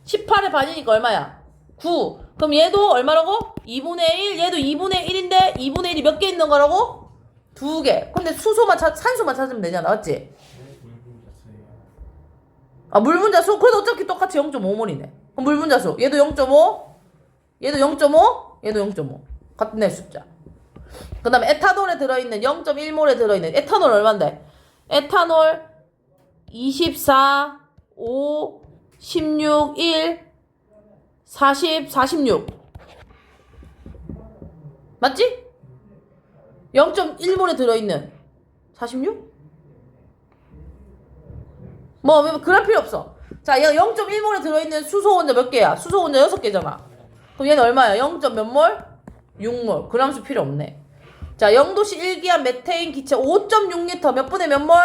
18의 반이니까 얼마야? 9. 그럼 얘도 얼마라고? 2분의 1. 얘도 2분의 1인데 2분의 1이 몇 개 있는 거라고? 2개. 근데 산소만 찾으면 되잖아. 맞지? 아, 물 분자수? 그래도 어차피 똑같이 0.5몰이네. 그럼 물 분자수. 얘도 0.5. 얘도 0.5. 얘도 0.5. 같은 애 숫자. 그 다음에 에탄올에 들어있는 0.1몰에 들어있는 에탄올 얼만데? 에탄올 24, 5, 16, 1, 40, 46. 맞지? 0.1몰에 들어있는 46? 뭐 그럴 필요 없어. 자, 얘가 0.1몰에 들어있는 수소 원자 몇 개야? 수소 원자 6개잖아. 그럼 얘는 얼마야? 0. 몇 몰? 6몰. 그람수 필요 없네. 자, 0도씨 1기압 메테인 기체 5.6리터 몇 분의 몇 몰?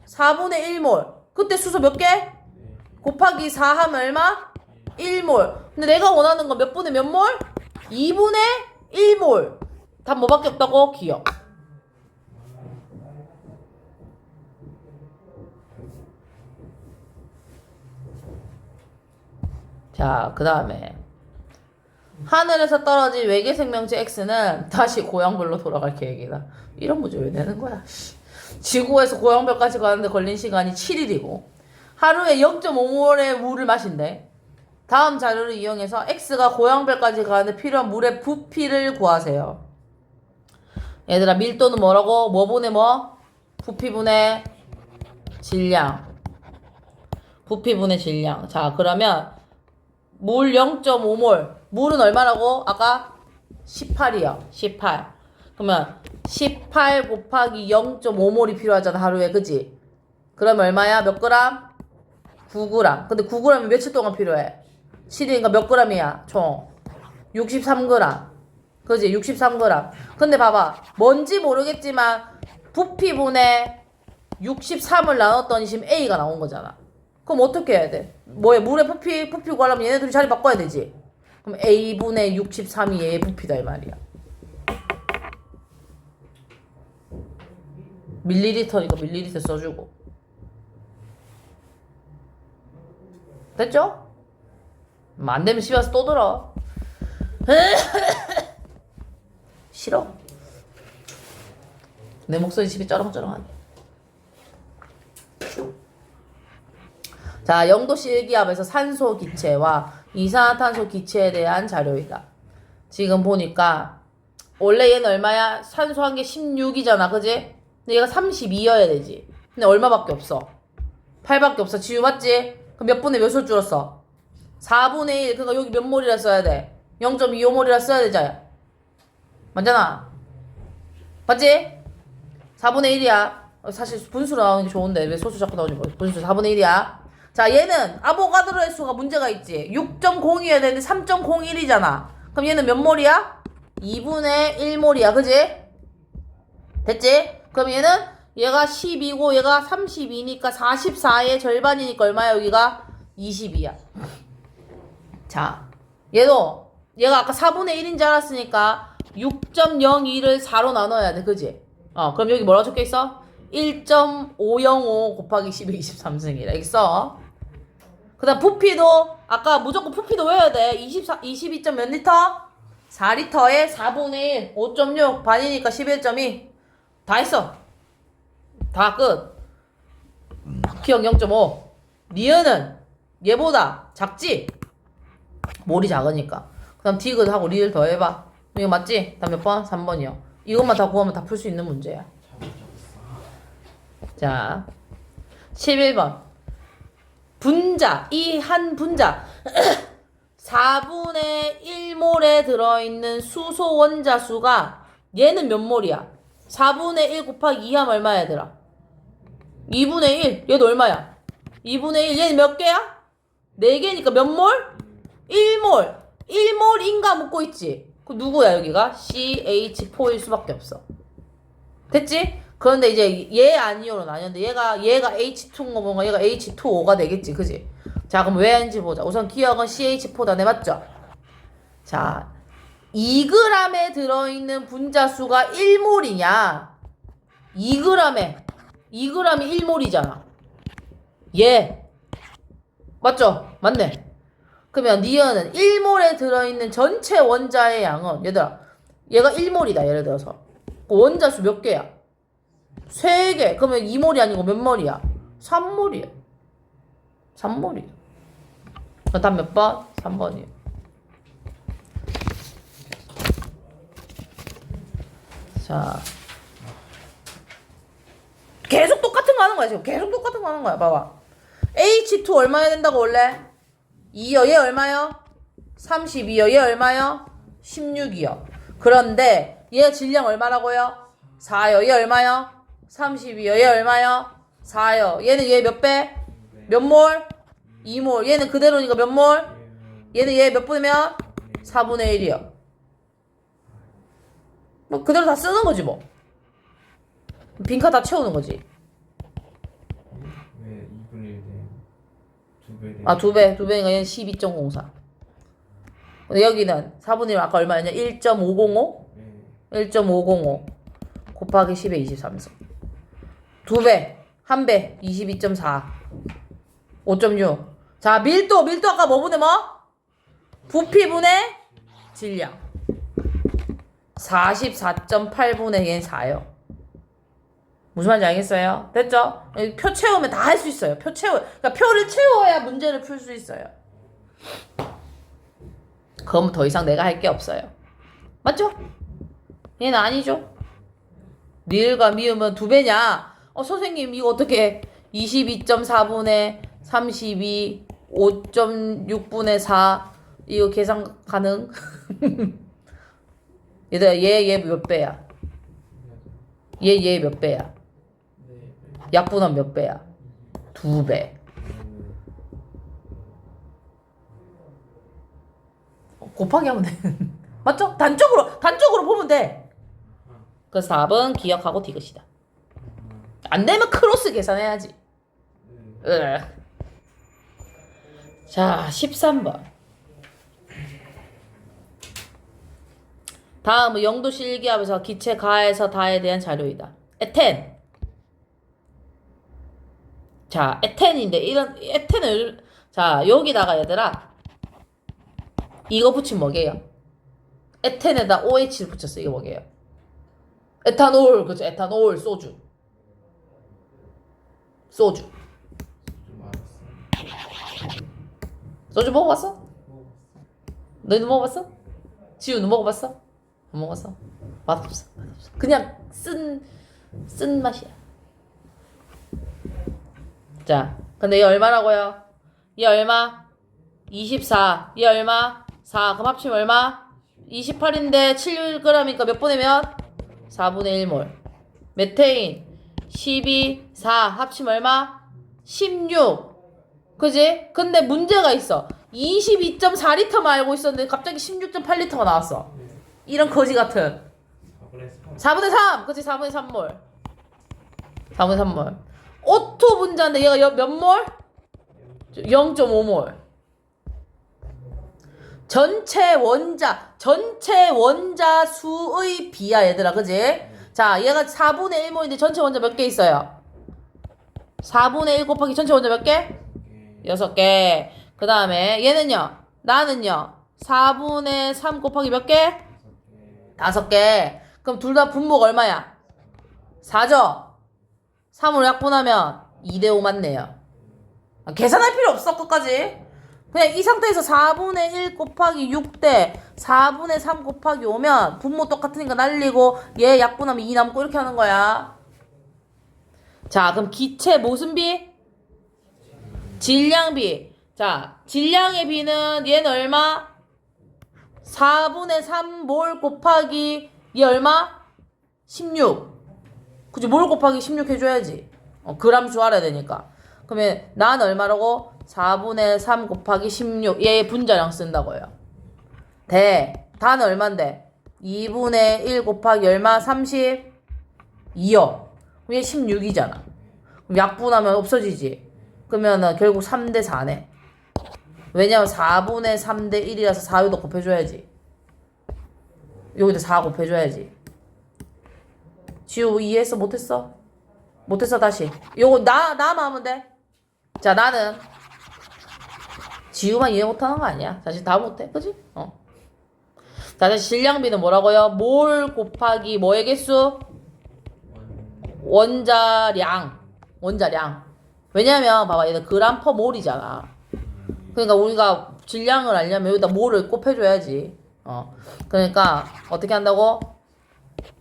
4분의 1몰. 그때 수소 몇 개? 곱하기 4 하면 얼마? 1몰. 근데 내가 원하는 건 몇 분의 몇 몰? 2분의 1몰. 답 뭐밖에 없다고? 기억. 자, 그 다음에 하늘에서 떨어진 외계 생명체 X는 다시 고향별로 돌아갈 계획이다. 이런 문제 왜 내는 거야? 지구에서 고향별까지 가는데 걸린 시간이 7일이고 하루에 0.5몰의 물을 마신대. 다음 자료를 이용해서 x가 고형별까지 가는데 필요한 물의 부피를 구하세요. 얘들아 밀도는 뭐라고? 뭐 분의 뭐? 부피분의 질량. 부피분의 질량. 자 그러면 물 0.5몰. 물은 얼마라고? 아까 18이요. 18. 그러면 18 곱하기 0.5몰이 필요하잖아 하루에. 그지? 그러면 얼마야? 몇 그램? 9g. 근데 9g이 며칠 동안 필요해? 7이니까 몇 g이야? 총 63g. 그지? 63g. 근데 봐봐. 뭔지 모르겠지만 부피분의 63을 나눴더니 지금 A가 나온 거잖아. 그럼 어떻게 해야 돼? 뭐야? 물의 부피 구하려면 얘네 둘이 자리 바꿔야 되지. 그럼 A분의 63이 얘의 부피다 이 말이야. 밀리리터니까 밀리리터 써주고. 됐죠? 안 되면 집에 와서 또 들어. 싫어? 내 목소리 집에 쩌렁쩌렁하네. 자, 영도시 일기압에서 산소 기체와 이산화탄소 기체에 대한 자료이다. 지금 보니까 원래 얘는 얼마야? 산소 한 개 16이잖아, 그지? 근데 얘가 32여야 되지. 근데 얼마밖에 없어? 8밖에 없어. 지우 맞지? 그럼 몇 분의 몇으로 줄었어? 4분의 1. 그러니까 여기 몇 몰이라 써야 돼? 0.25몰이라 써야 되잖아. 맞잖아. 맞지? 4분의 1이야. 사실 분수로 나오는 게 좋은데 왜 소수 자꾸 나오지? 분수 4분의 1이야. 자, 얘는 아보가드로의 수가 문제가 있지. 6.02여야 되는데 3.01이잖아. 그럼 얘는 몇 몰이야? 2분의 1몰이야. 그지? 됐지? 그럼 얘가 12고 얘가 32니까 44의 절반이니까 얼마야 여기가? 20이야. 자, 얘가 아까 4분의 1인 줄 알았으니까 6.02를 4로 나눠야 돼. 그지? 그럼 여기 뭐라고 적혀있어? 1.505 곱하기 10의 23승이라 여기 써. 그 다음 부피도 아까 무조건 부피도 외워야 돼. 22. 몇 리터? 4리터에 4분의 1 5.6 반이니까 11.2 다 했어. 다 끝. 기억 0.5. 니은은 얘보다 작지? 몰이 작으니까. 그 다음 디귿하고 리을 더해봐. 이거 맞지? 다음 몇 번? 3번이요. 이것만 다 구하면 다 풀 수 있는 문제야. 자 11번 분자. 이 한 분자 4분의 1몰에 들어있는 수소 원자수가 얘는 몇 몰이야? 4분의 1 곱하기 2 하면 얼마야 얘들아? 2분의 1. 얘도 얼마야? 2분의 1. 얘는 몇 개야? 4개니까 몇 몰? 1몰. 1몰인가 묻고 있지? 그 누구야 여기가? CH4일 수밖에 없어. 됐지? 그런데 이제 얘 아니오로 나뉘었는데 얘가 H2인 거 보면 얘가 H2O가 되겠지. 그지? 자 그럼 왜 하는지 보자. 우선 기억은 CH4다. 네 맞죠? 자 2g에 들어있는 분자수가 1몰이냐 2g이 1몰이잖아. 얘 맞죠? 맞네. 그러면 니은은 1몰에 들어있는 전체 원자의 양은 얘들아 얘가 1몰이다. 예를 들어서 원자수 몇 개야? 3개. 그러면 2몰이 아니고 몇 몰이야? 3몰이야. 3몰이야. 다음 몇 번? 3번이에요. 자 계속 똑같은 거 하는 거야 지금. 계속 똑같은 거 하는 거야. 봐봐. H2 얼마야 된다고 원래? 2요. 얘 얼마요? 32요. 얘 얼마요? 16이요. 그런데 얘 질량 얼마라고요? 4요. 얘 얼마요? 32요. 얘 얼마요? 4요. 얘는 얘 몇 배? 몇 몰? 2몰. 얘는 그대로니까 몇 몰? 얘는 얘 몇 분의 몇? 4분의 1이요. 뭐 그대로 다 쓰는 거지 뭐. 빈칸 다 채우는 거지. 왜 2분의 1 돼? 2배 돼? 2배니까 얘는 12.04. 근데 여기는 4분의 1 아까 얼마였냐? 1.505? 네. 1.505 곱하기 10의 23승. 2배, 1배, 22.4. 5.6. 자, 밀도 아까 뭐 분의 뭐? 부피분의 질량. 44.8분의 얘는 4요. 무슨 말인지 알겠어요? 됐죠? 표 채우면 다 할 수 있어요. 그러니까 표를 채워야 문제를 풀 수 있어요. 그럼 더 이상 내가 할 게 없어요. 맞죠? 얘는 아니죠? 리을과 미음은 두 배냐? 선생님 이거 어떻게 22.4분의 32 5.6분의 4 이거 계산 가능? 얘들아 얘 몇 배야? 얘 몇 배야? 약분하면 몇 배야? 2배. 곱하기 하면 돼. 맞죠? 단적으로 보면 돼. 그래서 답은 기억하고 디귿이다. 안 되면 크로스 계산해야지. 자, 13번. 다음은 영도시 일기압에서 기체 가에서 다에 대한 자료이다. 에텐. 자, 에텐인데 이런 에텐을 자, 여기다가 얘들아 이거 붙이면 뭐게요? 에텐에다 OH를 붙였어. 이거 뭐게요? 에탄올. 그죠? 에탄올 소주. 소주 먹어봤어? 너희도 먹어봤어? 지우는 먹어봤어? 안 먹었어? 맛없어. 그냥 쓴 맛이야. 자, 근데 얘 얼마라고요? 얘 얼마? 24. 얘 얼마? 4. 그럼 합치면 얼마? 28인데 7g이니까 몇 분의 몇? 4분의 1몰. 메테인 12, 4 합치면 얼마? 16. 그지? 근데 문제가 있어. 22.4리터만 알고 있었는데 갑자기 16.8리터가 나왔어. 이런 거지 같은. 4분의 3. 그치? 4분의 3몰. 4분의 3몰. 오토 분자인데 얘가 몇 몰? 0.5몰. 전체 원자 수의 비야 얘들아. 그지? 자, 얘가 4분의 1몰인데 전체 원자 몇 개 있어요? 4분의 1 곱하기 전체 원자 몇 개? 6개. 그 다음에 얘는요. 나는요. 4분의 3 곱하기 몇 개? 5개. 그럼 둘 다 분모가 얼마야? 4죠? 3으로 약분하면 2대5 맞네요. 계산할 필요 없어 끝까지. 그냥 이 상태에서 4분의 1 곱하기 6대 4분의 3 곱하기 5면 분모 똑같으니까 날리고 얘 약분하면 2 남고 이렇게 하는 거야. 자, 그럼 기체 무슨 비? 질량비. 자, 질량의 비는 얘는 얼마? 4분의 3몰 곱하기 얘 얼마? 16. 그치? 몰 곱하기 16 해줘야지. 그람수 알아야 되니까. 그러면 난 얼마라고? 4분의 3 곱하기 16. 얘 분자량 쓴다고요. 다는 얼만데? 2분의 1 곱하기 얼마? 32요. 얘 16이잖아. 그럼 약분하면 없어지지. 그러면 결국 3대 4네. 왜냐면 4분의 3대 1이라서 4여기다 곱해줘야지. 여기다 4 곱해줘야지. 지우 이해했어? 못했어? 못했어 다시. 요거 나만 하면 돼. 자, 나는 지우만 이해 못하는 거 아니야. 사실 다 못해. 그지? 자, 다시 질량비는 뭐라고요? 몰 곱하기 뭐의 개수? 원자량. 왜냐면 봐봐 얘는 그람 퍼 몰이잖아. 그러니까 우리가 질량을 알려면 여기다 몰을 곱해줘야지. 그러니까 어떻게 한다고?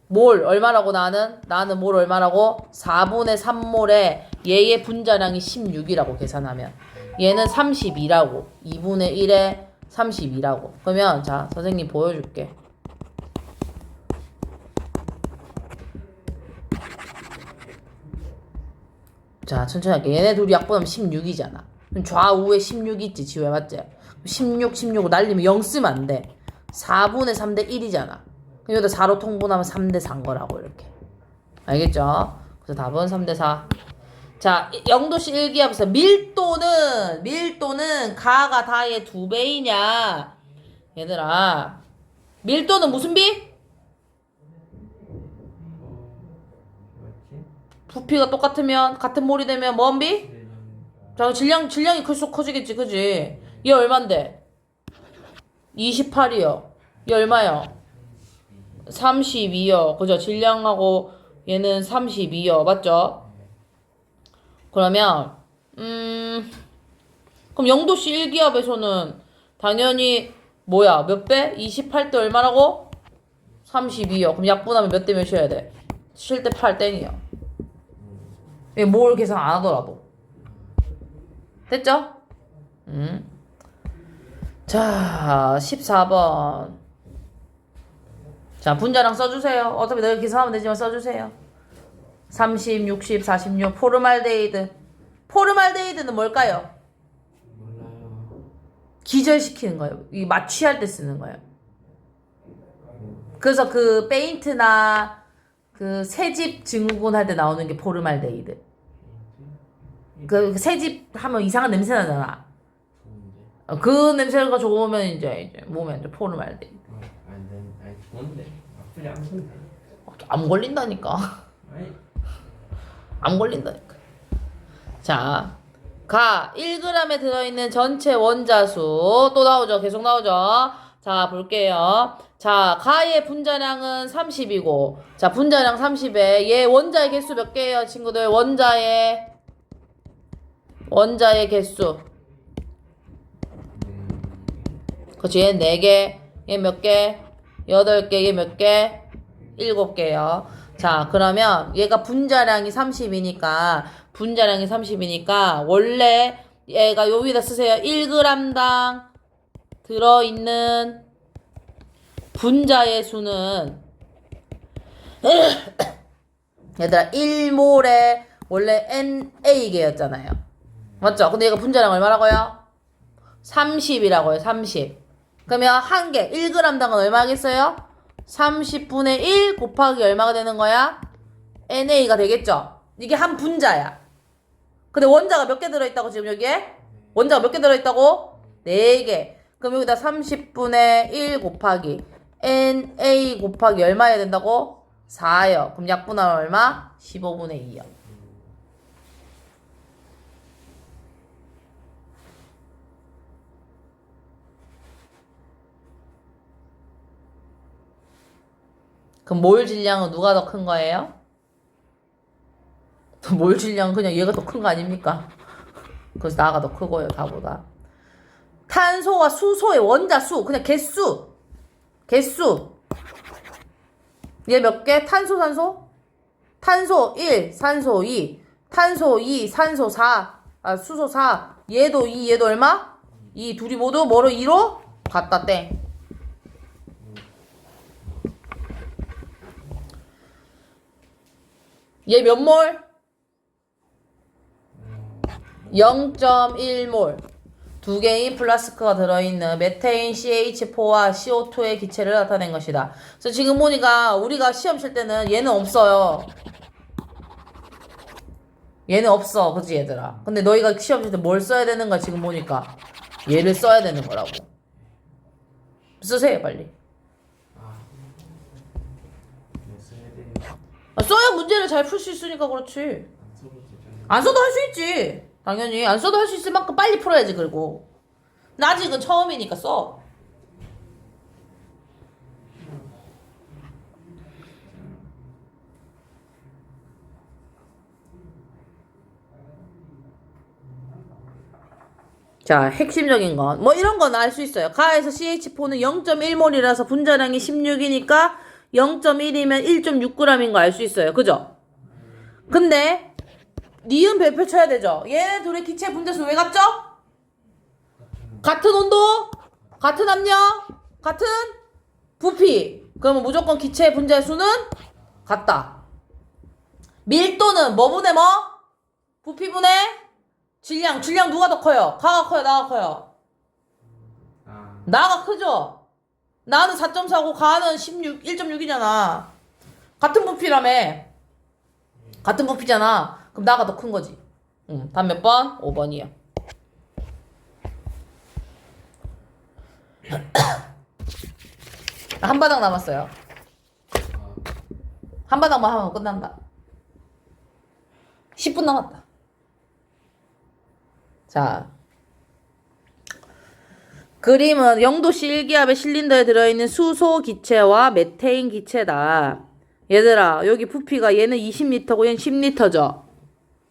몰 얼마라고 나는 몰 얼마라고? 4분의 3몰에 얘의 분자량이 16이라고 계산하면 얘는 32라고 2분의 1에 32라고. 그러면 자 선생님 보여줄게. 자 천천히 할게. 얘네 둘이 약분하면 16이잖아. 그럼 좌우에 16 있지 지우야 맞지? 16을 날리면 0 쓰면 안 돼. 4분의 3대 1이잖아. 여기다 4로 통분하면 3대 4인 거라고 이렇게. 알겠죠? 그래서 답은 3대 4. 자, 영도시 일기압에서 밀도는 가가 다의 2배이냐? 얘들아, 밀도는 무슨 비? 부피가 똑같으면 같은 몰이 되면 뭔 비? 자, 질량이 클수록 커지겠지, 그지? 얘 얼만데? 28이요. 얘 얼마요? 32요. 그죠? 질량하고 얘는 32요. 맞죠? 그러면 그럼 영도시 일기압에서는 당연히 뭐야? 몇 배? 28대 얼마라고? 32요. 그럼 약분하면 몇 대 몇이어야 돼? 7대 8 땡이요. 이게 뭘 계산 안 하더라도. 됐죠? 자, 14번. 자, 분자량 써주세요. 어차피 너희 계산하면 되지만 써주세요. 30, 60, 46. 포르말데히드. 포르말데히드는 뭘까요? 몰라요. 기절시키는 거예요. 이 마취할 때 쓰는 거예요. 그래서 그 페인트나 그 새집 증후군 할 때 나오는 게 포르말데히드. 그 새집 하면 이상한 냄새 나잖아. 좋은데. 그 냄새가 좋으면 이제 몸에 안 좋아. 포르말데히드. 아니 좋은데. 나쁘지 않던데. 안 걸린다니까. 아니. 안 걸린다니까. 자, 가 1g에 들어있는 전체 원자수 또 나오죠. 계속 나오죠. 자, 볼게요. 자, 가의 분자량은 30이고, 자, 분자량 30에 얘 원자의 개수 몇 개예요, 친구들? 원자의 개수. 그렇지, 얘 4개, 얘 몇 개? 8개, 얘 몇 개? 7개요. 자, 그러면 얘가 분자량이 30이니까 원래 얘가 여기다 쓰세요. 1g당 들어있는 분자의 수는 얘들아 1몰에 원래 NA개였잖아요. 맞죠? 근데 얘가 분자량 얼마라고요? 30이라고요. 30. 그러면 한 개 1g당은 얼마겠어요? 30분의 1 곱하기 얼마가 되는 거야? NA가 되겠죠? 이게 한 분자야. 근데 원자가 몇 개 들어있다고 지금 여기에? 원자가 몇 개 들어있다고? 4개. 그럼 여기다 30분의 1 곱하기 NA 곱하기 얼마 해야 된다고? 4요. 그럼 약분하면 얼마? 15분의 2요. 그럼 몰 질량은 누가 더 큰 거예요? 몰 질량은 그냥 얘가 더 큰 거 아닙니까? 그래서 나가 더 크고요, 다보다. 탄소와 수소의 원자 수, 그냥 개수. 얘 몇 개? 탄소, 산소? 탄소 1, 산소 2, 탄소 2, 산소 4, 수소 4. 얘도 2, 얘도 얼마? 2, 둘이 모두 뭐로 2로? 같다, 땡. 얘 몇 몰? 0.1몰. 두 개의 플라스크가 들어있는 메테인 CH4와 CO2의 기체를 나타낸 것이다. 그래서 지금 보니까 우리가 시험 칠 때는 얘는 없어요. 얘는 없어. 그치 얘들아? 근데 너희가 시험 칠 때 뭘 써야 되는가 지금 보니까 얘를 써야 되는 거라고. 쓰세요 빨리. 써야 돼. 써야 문제를 잘 풀 수 있으니까 그렇지. 안 써도 되잖아. 안 써도 할 수 있지. 당연히 안 써도 할 수 있을 만큼 빨리 풀어야지. 그리고 나 아직은 처음이니까 써. 자, 핵심적인 건 뭐 이런 건 알 수 있어요. 가에서 CH4는 0.1몰이라서 분자량이 16이니까 0.1이면 1.6g인 거 알 수 있어요. 그죠? 근데 니은 별표 쳐야 되죠. 얘네 둘의 기체 분자수 왜 같죠? 같은 온도, 같은 압력, 같은 부피. 그러면 무조건 기체 분자의 수는 같다. 밀도는 뭐분의 뭐? 부피분의 질량. 질량 누가 더 커요? 가가 커요? 나가 커요? 나가 크죠? 나는 4.4고 가는 1.6이잖아. 같은 부피라며. 같은 부피잖아. 그럼 나가 더 큰 거지. 응. 답 몇 번? 5번이야. 한 바닥 남았어요. 한 바닥만 하면 끝난다. 10분 남았다. 자, 그림은 0도씨 1기압의 실린더에 들어있는 수소 기체와 메테인 기체다. 얘들아, 여기 부피가 얘는 20리터고 얘는 10리터죠.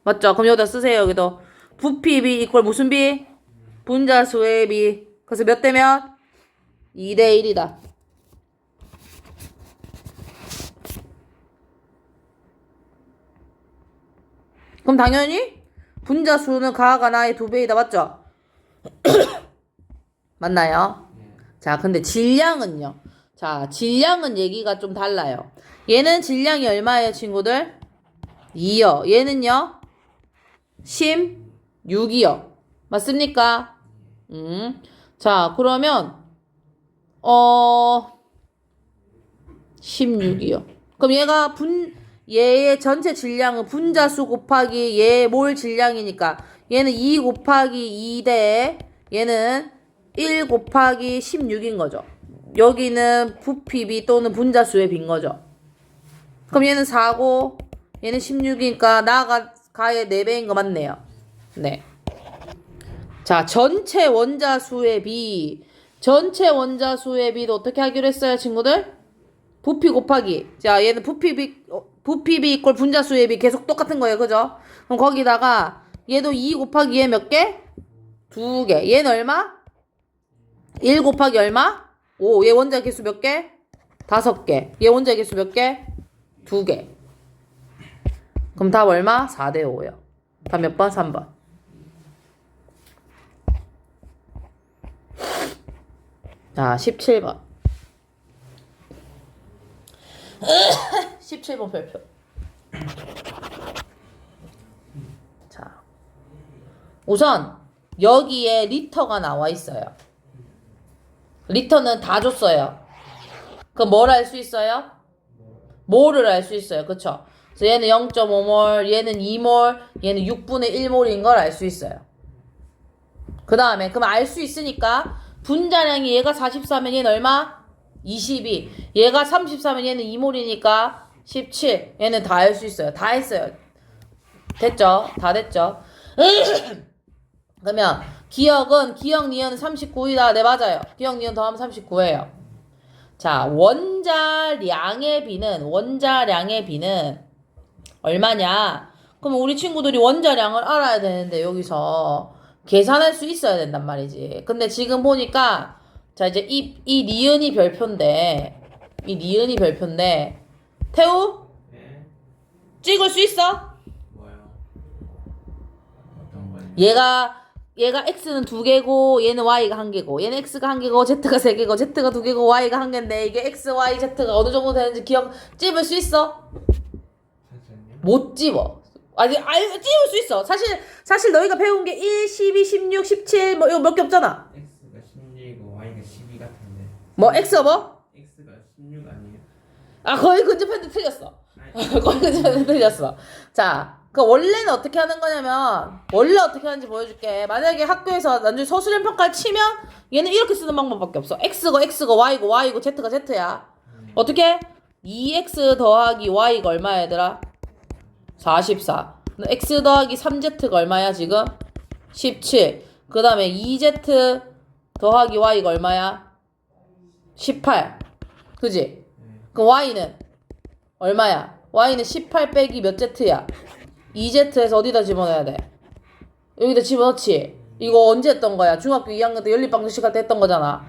맞죠? 그럼 여기다 쓰세요. 여기도 부피 비 이퀄 무슨 비? 분자수의 비. 그래서 몇 대 몇? 2대 1이다. 그럼 당연히 분자수는 가가 나의 2배이다. 맞죠? 맞나요? 자, 근데 질량은요. 자, 질량은 얘기가 좀 달라요. 얘는 질량이 얼마예요, 친구들? 2요. 얘는요? 16이요. 맞습니까? 자, 그러면 16이요. 그럼 얘의 전체 질량은 분자수 곱하기 얘의 몰 질량이니까 얘는 2 곱하기 2대 얘는 1 곱하기 16인 거죠. 여기는 부피비 또는 분자수의 비인 거죠. 그럼 얘는 4고 얘는 16이니까 가의 4배인 거 맞네요. 네. 자, 전체 원자수의 비도 어떻게 하기로 했어요, 친구들? 부피 곱하기. 자, 얘는 부피비 이꼴 분자수의 비 계속 똑같은 거예요. 그죠? 그럼 거기다가 얘도 2 곱하기 얘 몇 개? 2개. 얘는 얼마? 1 곱하기 얼마? 5. 얘 원자 개수 몇 개? 5개. 얘 원자 개수 몇 개? 2개. 그럼 답 얼마? 4대 5예요. 답 몇 번? 3번. 자, 17번. 17번 별표. 자, 우선 여기에 리터가 나와 있어요. 리터는 다 줬어요. 그럼 뭘 알 수 있어요? 몰을 알 수 있어요. 그쵸? 그래서 얘는 0.5몰, 얘는 2몰, 얘는 6분의 1몰인 걸 알 수 있어요. 그 다음에 그럼 알 수 있으니까 분자량이 얘가 44면 얘는 얼마? 22. 얘가 34면 얘는 2몰이니까 17. 얘는 다 알 수 있어요. 다 했어요. 됐죠? 다 됐죠? 그러면 기억, 니은은 39이다. 네, 맞아요. 기억, 니은 더하면 39예요. 자, 원자량의 비는 얼마냐? 그럼 우리 친구들이 원자량을 알아야 되는데 여기서 계산할 수 있어야 된단 말이지. 근데 지금 보니까 자, 이제 이 니은이 별표인데 태우? 네. 찍을 수 있어? 뭐요? 어떤 거요? 얘가 x는 2개고 얘는 y가 1개고 얘는 x가 1개고 z가 3개고 z가 2개고 y가 1개인데 이게 x, y, z가 어느 정도 되는지 찝을 수 있어? 잠시만요. 못 찝어. 아니 찝을 수 있어. 사실 너희가 배운 게 1, 12, 16, 17 뭐 이거 몇 개 없잖아. X가 16이고 Y가 12 같은데. 뭐 x가 뭐? X가 16 아니에요? 아 거의 근접했는데 틀렸어. 거의 근접했는데 틀렸어. 자, 그 원래는 어떻게 하는 거냐면 원래 어떻게 하는지 보여줄게. 만약에 학교에서 나중에 서술형 평가를 치면 얘는 이렇게 쓰는 방법밖에 없어. x가 y고 y고 z가 z야. 어떻게? 2x 더하기 y가 얼마야 얘들아? 44. x 더하기 3z가 얼마야 지금? 17. 그 다음에 2z 더하기 y가 얼마야? 18. 그지? 그럼 y는 얼마야? y는 18 빼기 몇 z야? 2z에서 어디다 집어넣어야 돼? 여기다 집어넣지? 이거 언제 했던 거야? 중학교 2학년 때 연립방정식 할 때 했던 거잖아.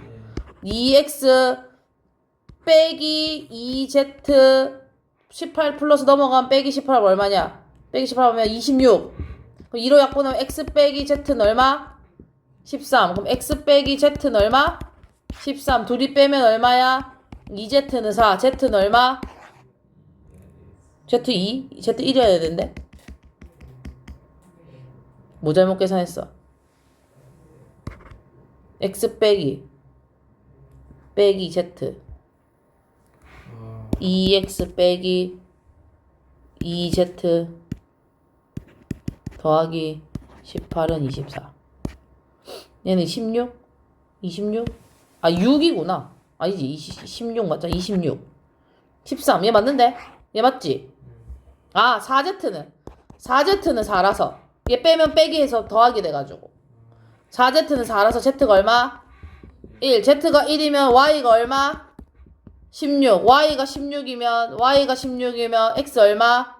2x 빼기 2z 18 플러스 넘어가면 빼기 18 하면 얼마냐? 빼기 18 하면 26. 그럼 2로 약분하면 x 빼기 z는 얼마? 13. 그럼 x 빼기 z는 얼마? 13. 둘이 빼면 얼마야? 2z는 4. z는 얼마? Z2? Z1이어야 되는데? 뭐 잘못 계산했어? x 빼기 z 2x 빼기 2z 더하기 18은 24. 얘는 16? 26? 아 6이구나. 아니지 16 맞자. 26 13. 얘 맞는데? 얘 맞지? 아 4z는 4라서 얘 빼면 빼기 해서 더하기 돼가지고 4z는 4라서 z가 얼마? 1. z가 1이면 y가 얼마? 16. y가 16이면 x 얼마?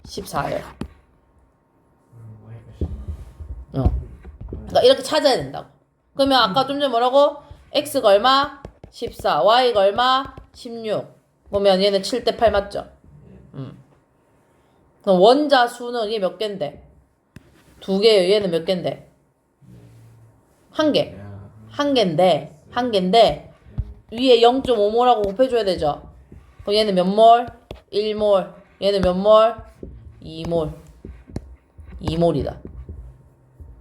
14예요. Y가 16. 그러니까 이렇게 찾아야 된다고. 그러면 아까 좀 전에 뭐라고? x가 얼마? 14. y가 얼마? 16. 보면 얘는 7대 8 맞죠? 그럼 원자 수는 얘 몇 개인데? 2개예요. 얘는 몇 개인데? 1개. 1개인데 위에 0.5몰하고 곱해줘야 되죠? 그럼 얘는 몇 몰? 1몰. 얘는 몇 몰? 2몰. 2몰이다.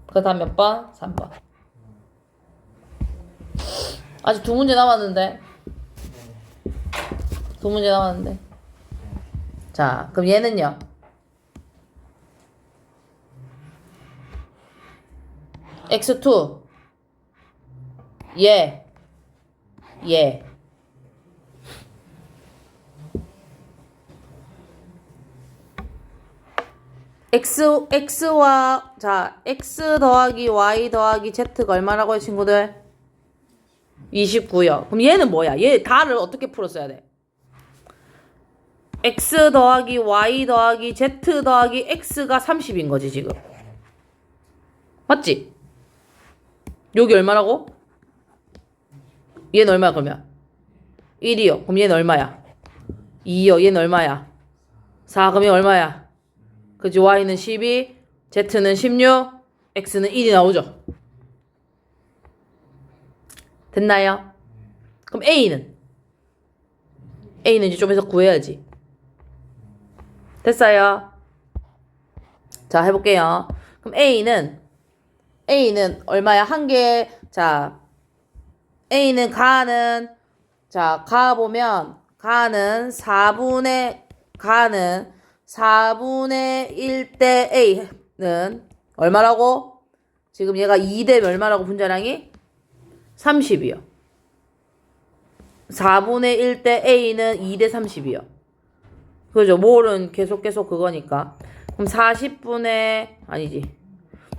그 다음 몇 번? 3번. 아직 2문제 남았는데. 2문제 남았는데. 자, 그럼 얘는요. x2 얘 x와 자 x 더하기 y 더하기 z가 얼마라고요 친구들? 29요. 그럼 얘는 뭐야? 얘 다를 어떻게 풀었어야 돼? x 더하기 y 더하기 z 더하기 x가 30인 거지 지금. 맞지? 여기 얼마라고? 얘는 얼마야 그러면? 1이요. 그럼 얘는 얼마야? 2요. 얘는 얼마야? 4. 그럼 얘 얼마야? 그치? y는 12, z는 16, x는 1이 나오죠? 됐나요? 그럼 a는? a는 이제 좀 해서 구해야지. 됐어요? 자, 해볼게요. 그럼 a는 얼마야? 한 개. 자, a는 자, 가보면 가는 4분의 1대 a는 얼마라고? 지금 얘가 2대 얼마라고 분자량이? 30이요. 4분의 1대 a는 2대 30이요. 그죠? 몰은 계속 그거니까. 그럼 4분의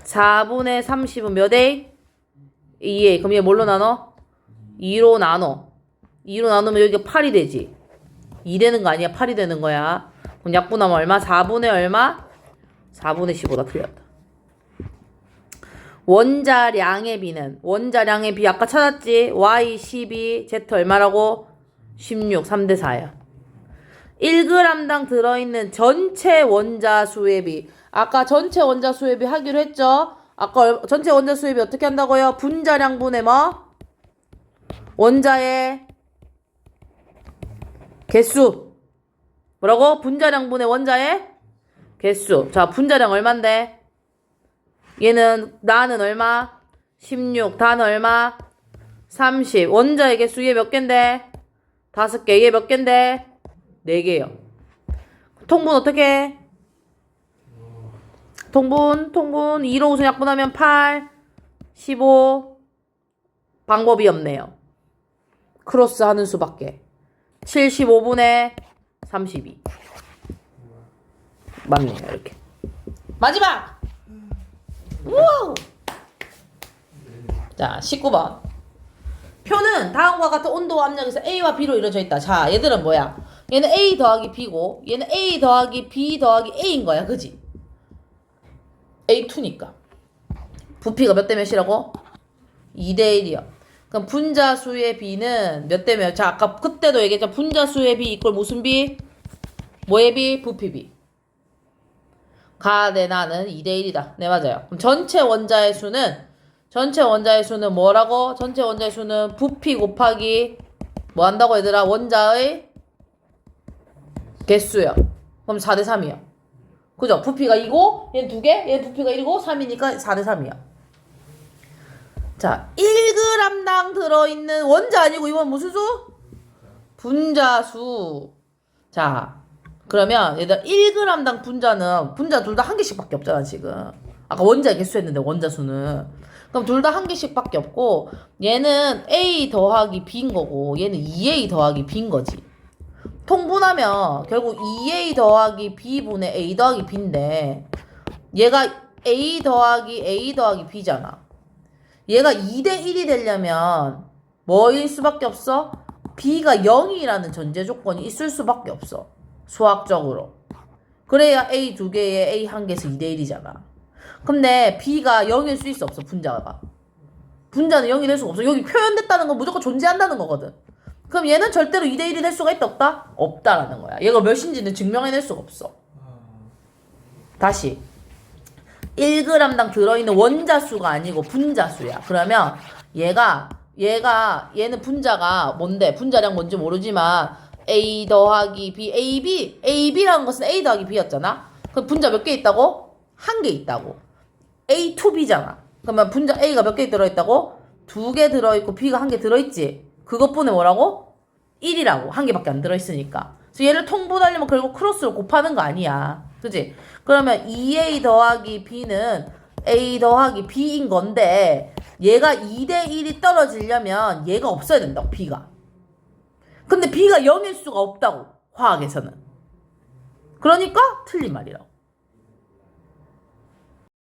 30은 몇 a? 2a. 그럼 얘 뭘로 나눠? 2로 나눠. 2로 나누면 여기가 8이 되지. 2 되는 거 아니야? 8이 되는 거야. 그럼 약분하면 얼마? 4분의 얼마? 4분의 15다. 틀렸다. 원자량의 비 아까 찾았지? y 12, z 얼마라고? 16, 3대 4야. 1g당 들어있는 전체 원자수의 비. 아까 전체 원자수의 비 하기로 했죠? 아까 전체 원자수의 비 어떻게 한다고요? 분자량분의 뭐? 원자의 개수. 뭐라고? 분자량분의 원자의 개수. 자, 분자량 얼만데? 나는 얼마? 16. 다는 얼마? 30. 원자의 개수 얘 몇 갠데? 5개. 얘 몇 갠데? 4개요. 통분 어떻게 해? 통분 2로 우선 약분하면 8, 15. 방법이 없네요. 크로스 하는 수밖에. 75분의 32. 맞네요. 이렇게. 마지막! 우와! 자, 19번. 표는 다음과 같은 온도와 압력에서 A와 B로 이루어져 있다. 자, 얘들은 뭐야? 얘는 A 더하기 B고 얘는 A 더하기 B 더하기 A인 거야. 그지? A2니까. 부피가 몇 대 몇이라고? 2대 1이요. 그럼 분자수의 B는 몇 대 몇? 자, 아까 그때도 얘기했죠. 분자수의 B 이꼴 무슨 B? 뭐의 B? 부피 B. 네, 나는 2대 1이다. 네, 맞아요. 그럼 전체 원자의 수는 뭐라고? 전체 원자의 수는 부피 곱하기 뭐 한다고 얘들아? 원자의 개수요. 그럼 4대 3이요. 그죠? 부피가 2고 얘는 2개, 얘는 부피가 1이고 3이니까 4대 3이야. 자, 1g당 들어있는 원자 아니고 이건 무슨 수? 분자수. 자, 그러면 얘들 1g당 분자 둘 다 한 개씩밖에 없잖아 지금. 아까 원자 개수 했는데 원자수는. 그럼 둘 다 한 개씩밖에 없고 얘는 A 더하기 B인 거고 얘는 2A 더하기 B인 거지. 통분하면 결국 2A 더하기 B분의 A 더하기 B인데 얘가 A 더하기 B잖아. 얘가 2대 1이 되려면 뭐일 수밖에 없어? B가 0이라는 전제 조건이 있을 수밖에 없어. 수학적으로. 그래야 A 2개에 A 1개에서 2대 1이잖아. 근데 B가 0일 수 있어 없어 분자가? 분자는 0이 될 수가 없어. 여기 표현됐다는 건 무조건 존재한다는 거거든. 그럼 얘는 절대로 2대1이 될 수가 있다 없다? 없다라는 거야. 얘가 몇인지는 증명해낼 수가 없어. 다시 1g당 들어있는 원자수가 아니고 분자수야. 그러면 얘는 분자가 뭔데? 분자량 뭔지 모르지만 A 더하기 B, AB라는 것은 A 더하기 B였잖아. 그럼 분자 몇 개 있다고? 한 개 있다고. A to B잖아. 그러면 분자 A가 몇 개 들어있다고? 2개 들어있고 B가 한 개 들어있지. 그것뿐에 뭐라고? 1이라고. 한 개밖에 안 들어있으니까. 그래서 얘를 통분하려면 결국 크로스로 곱하는 거 아니야. 그치? 그러면 2A 더하기 B는 A 더하기 B인 건데 얘가 2대1이 떨어지려면 얘가 없어야 된다고. B가. 근데 B가 0일 수가 없다고. 화학에서는. 그러니까 틀린 말이라고.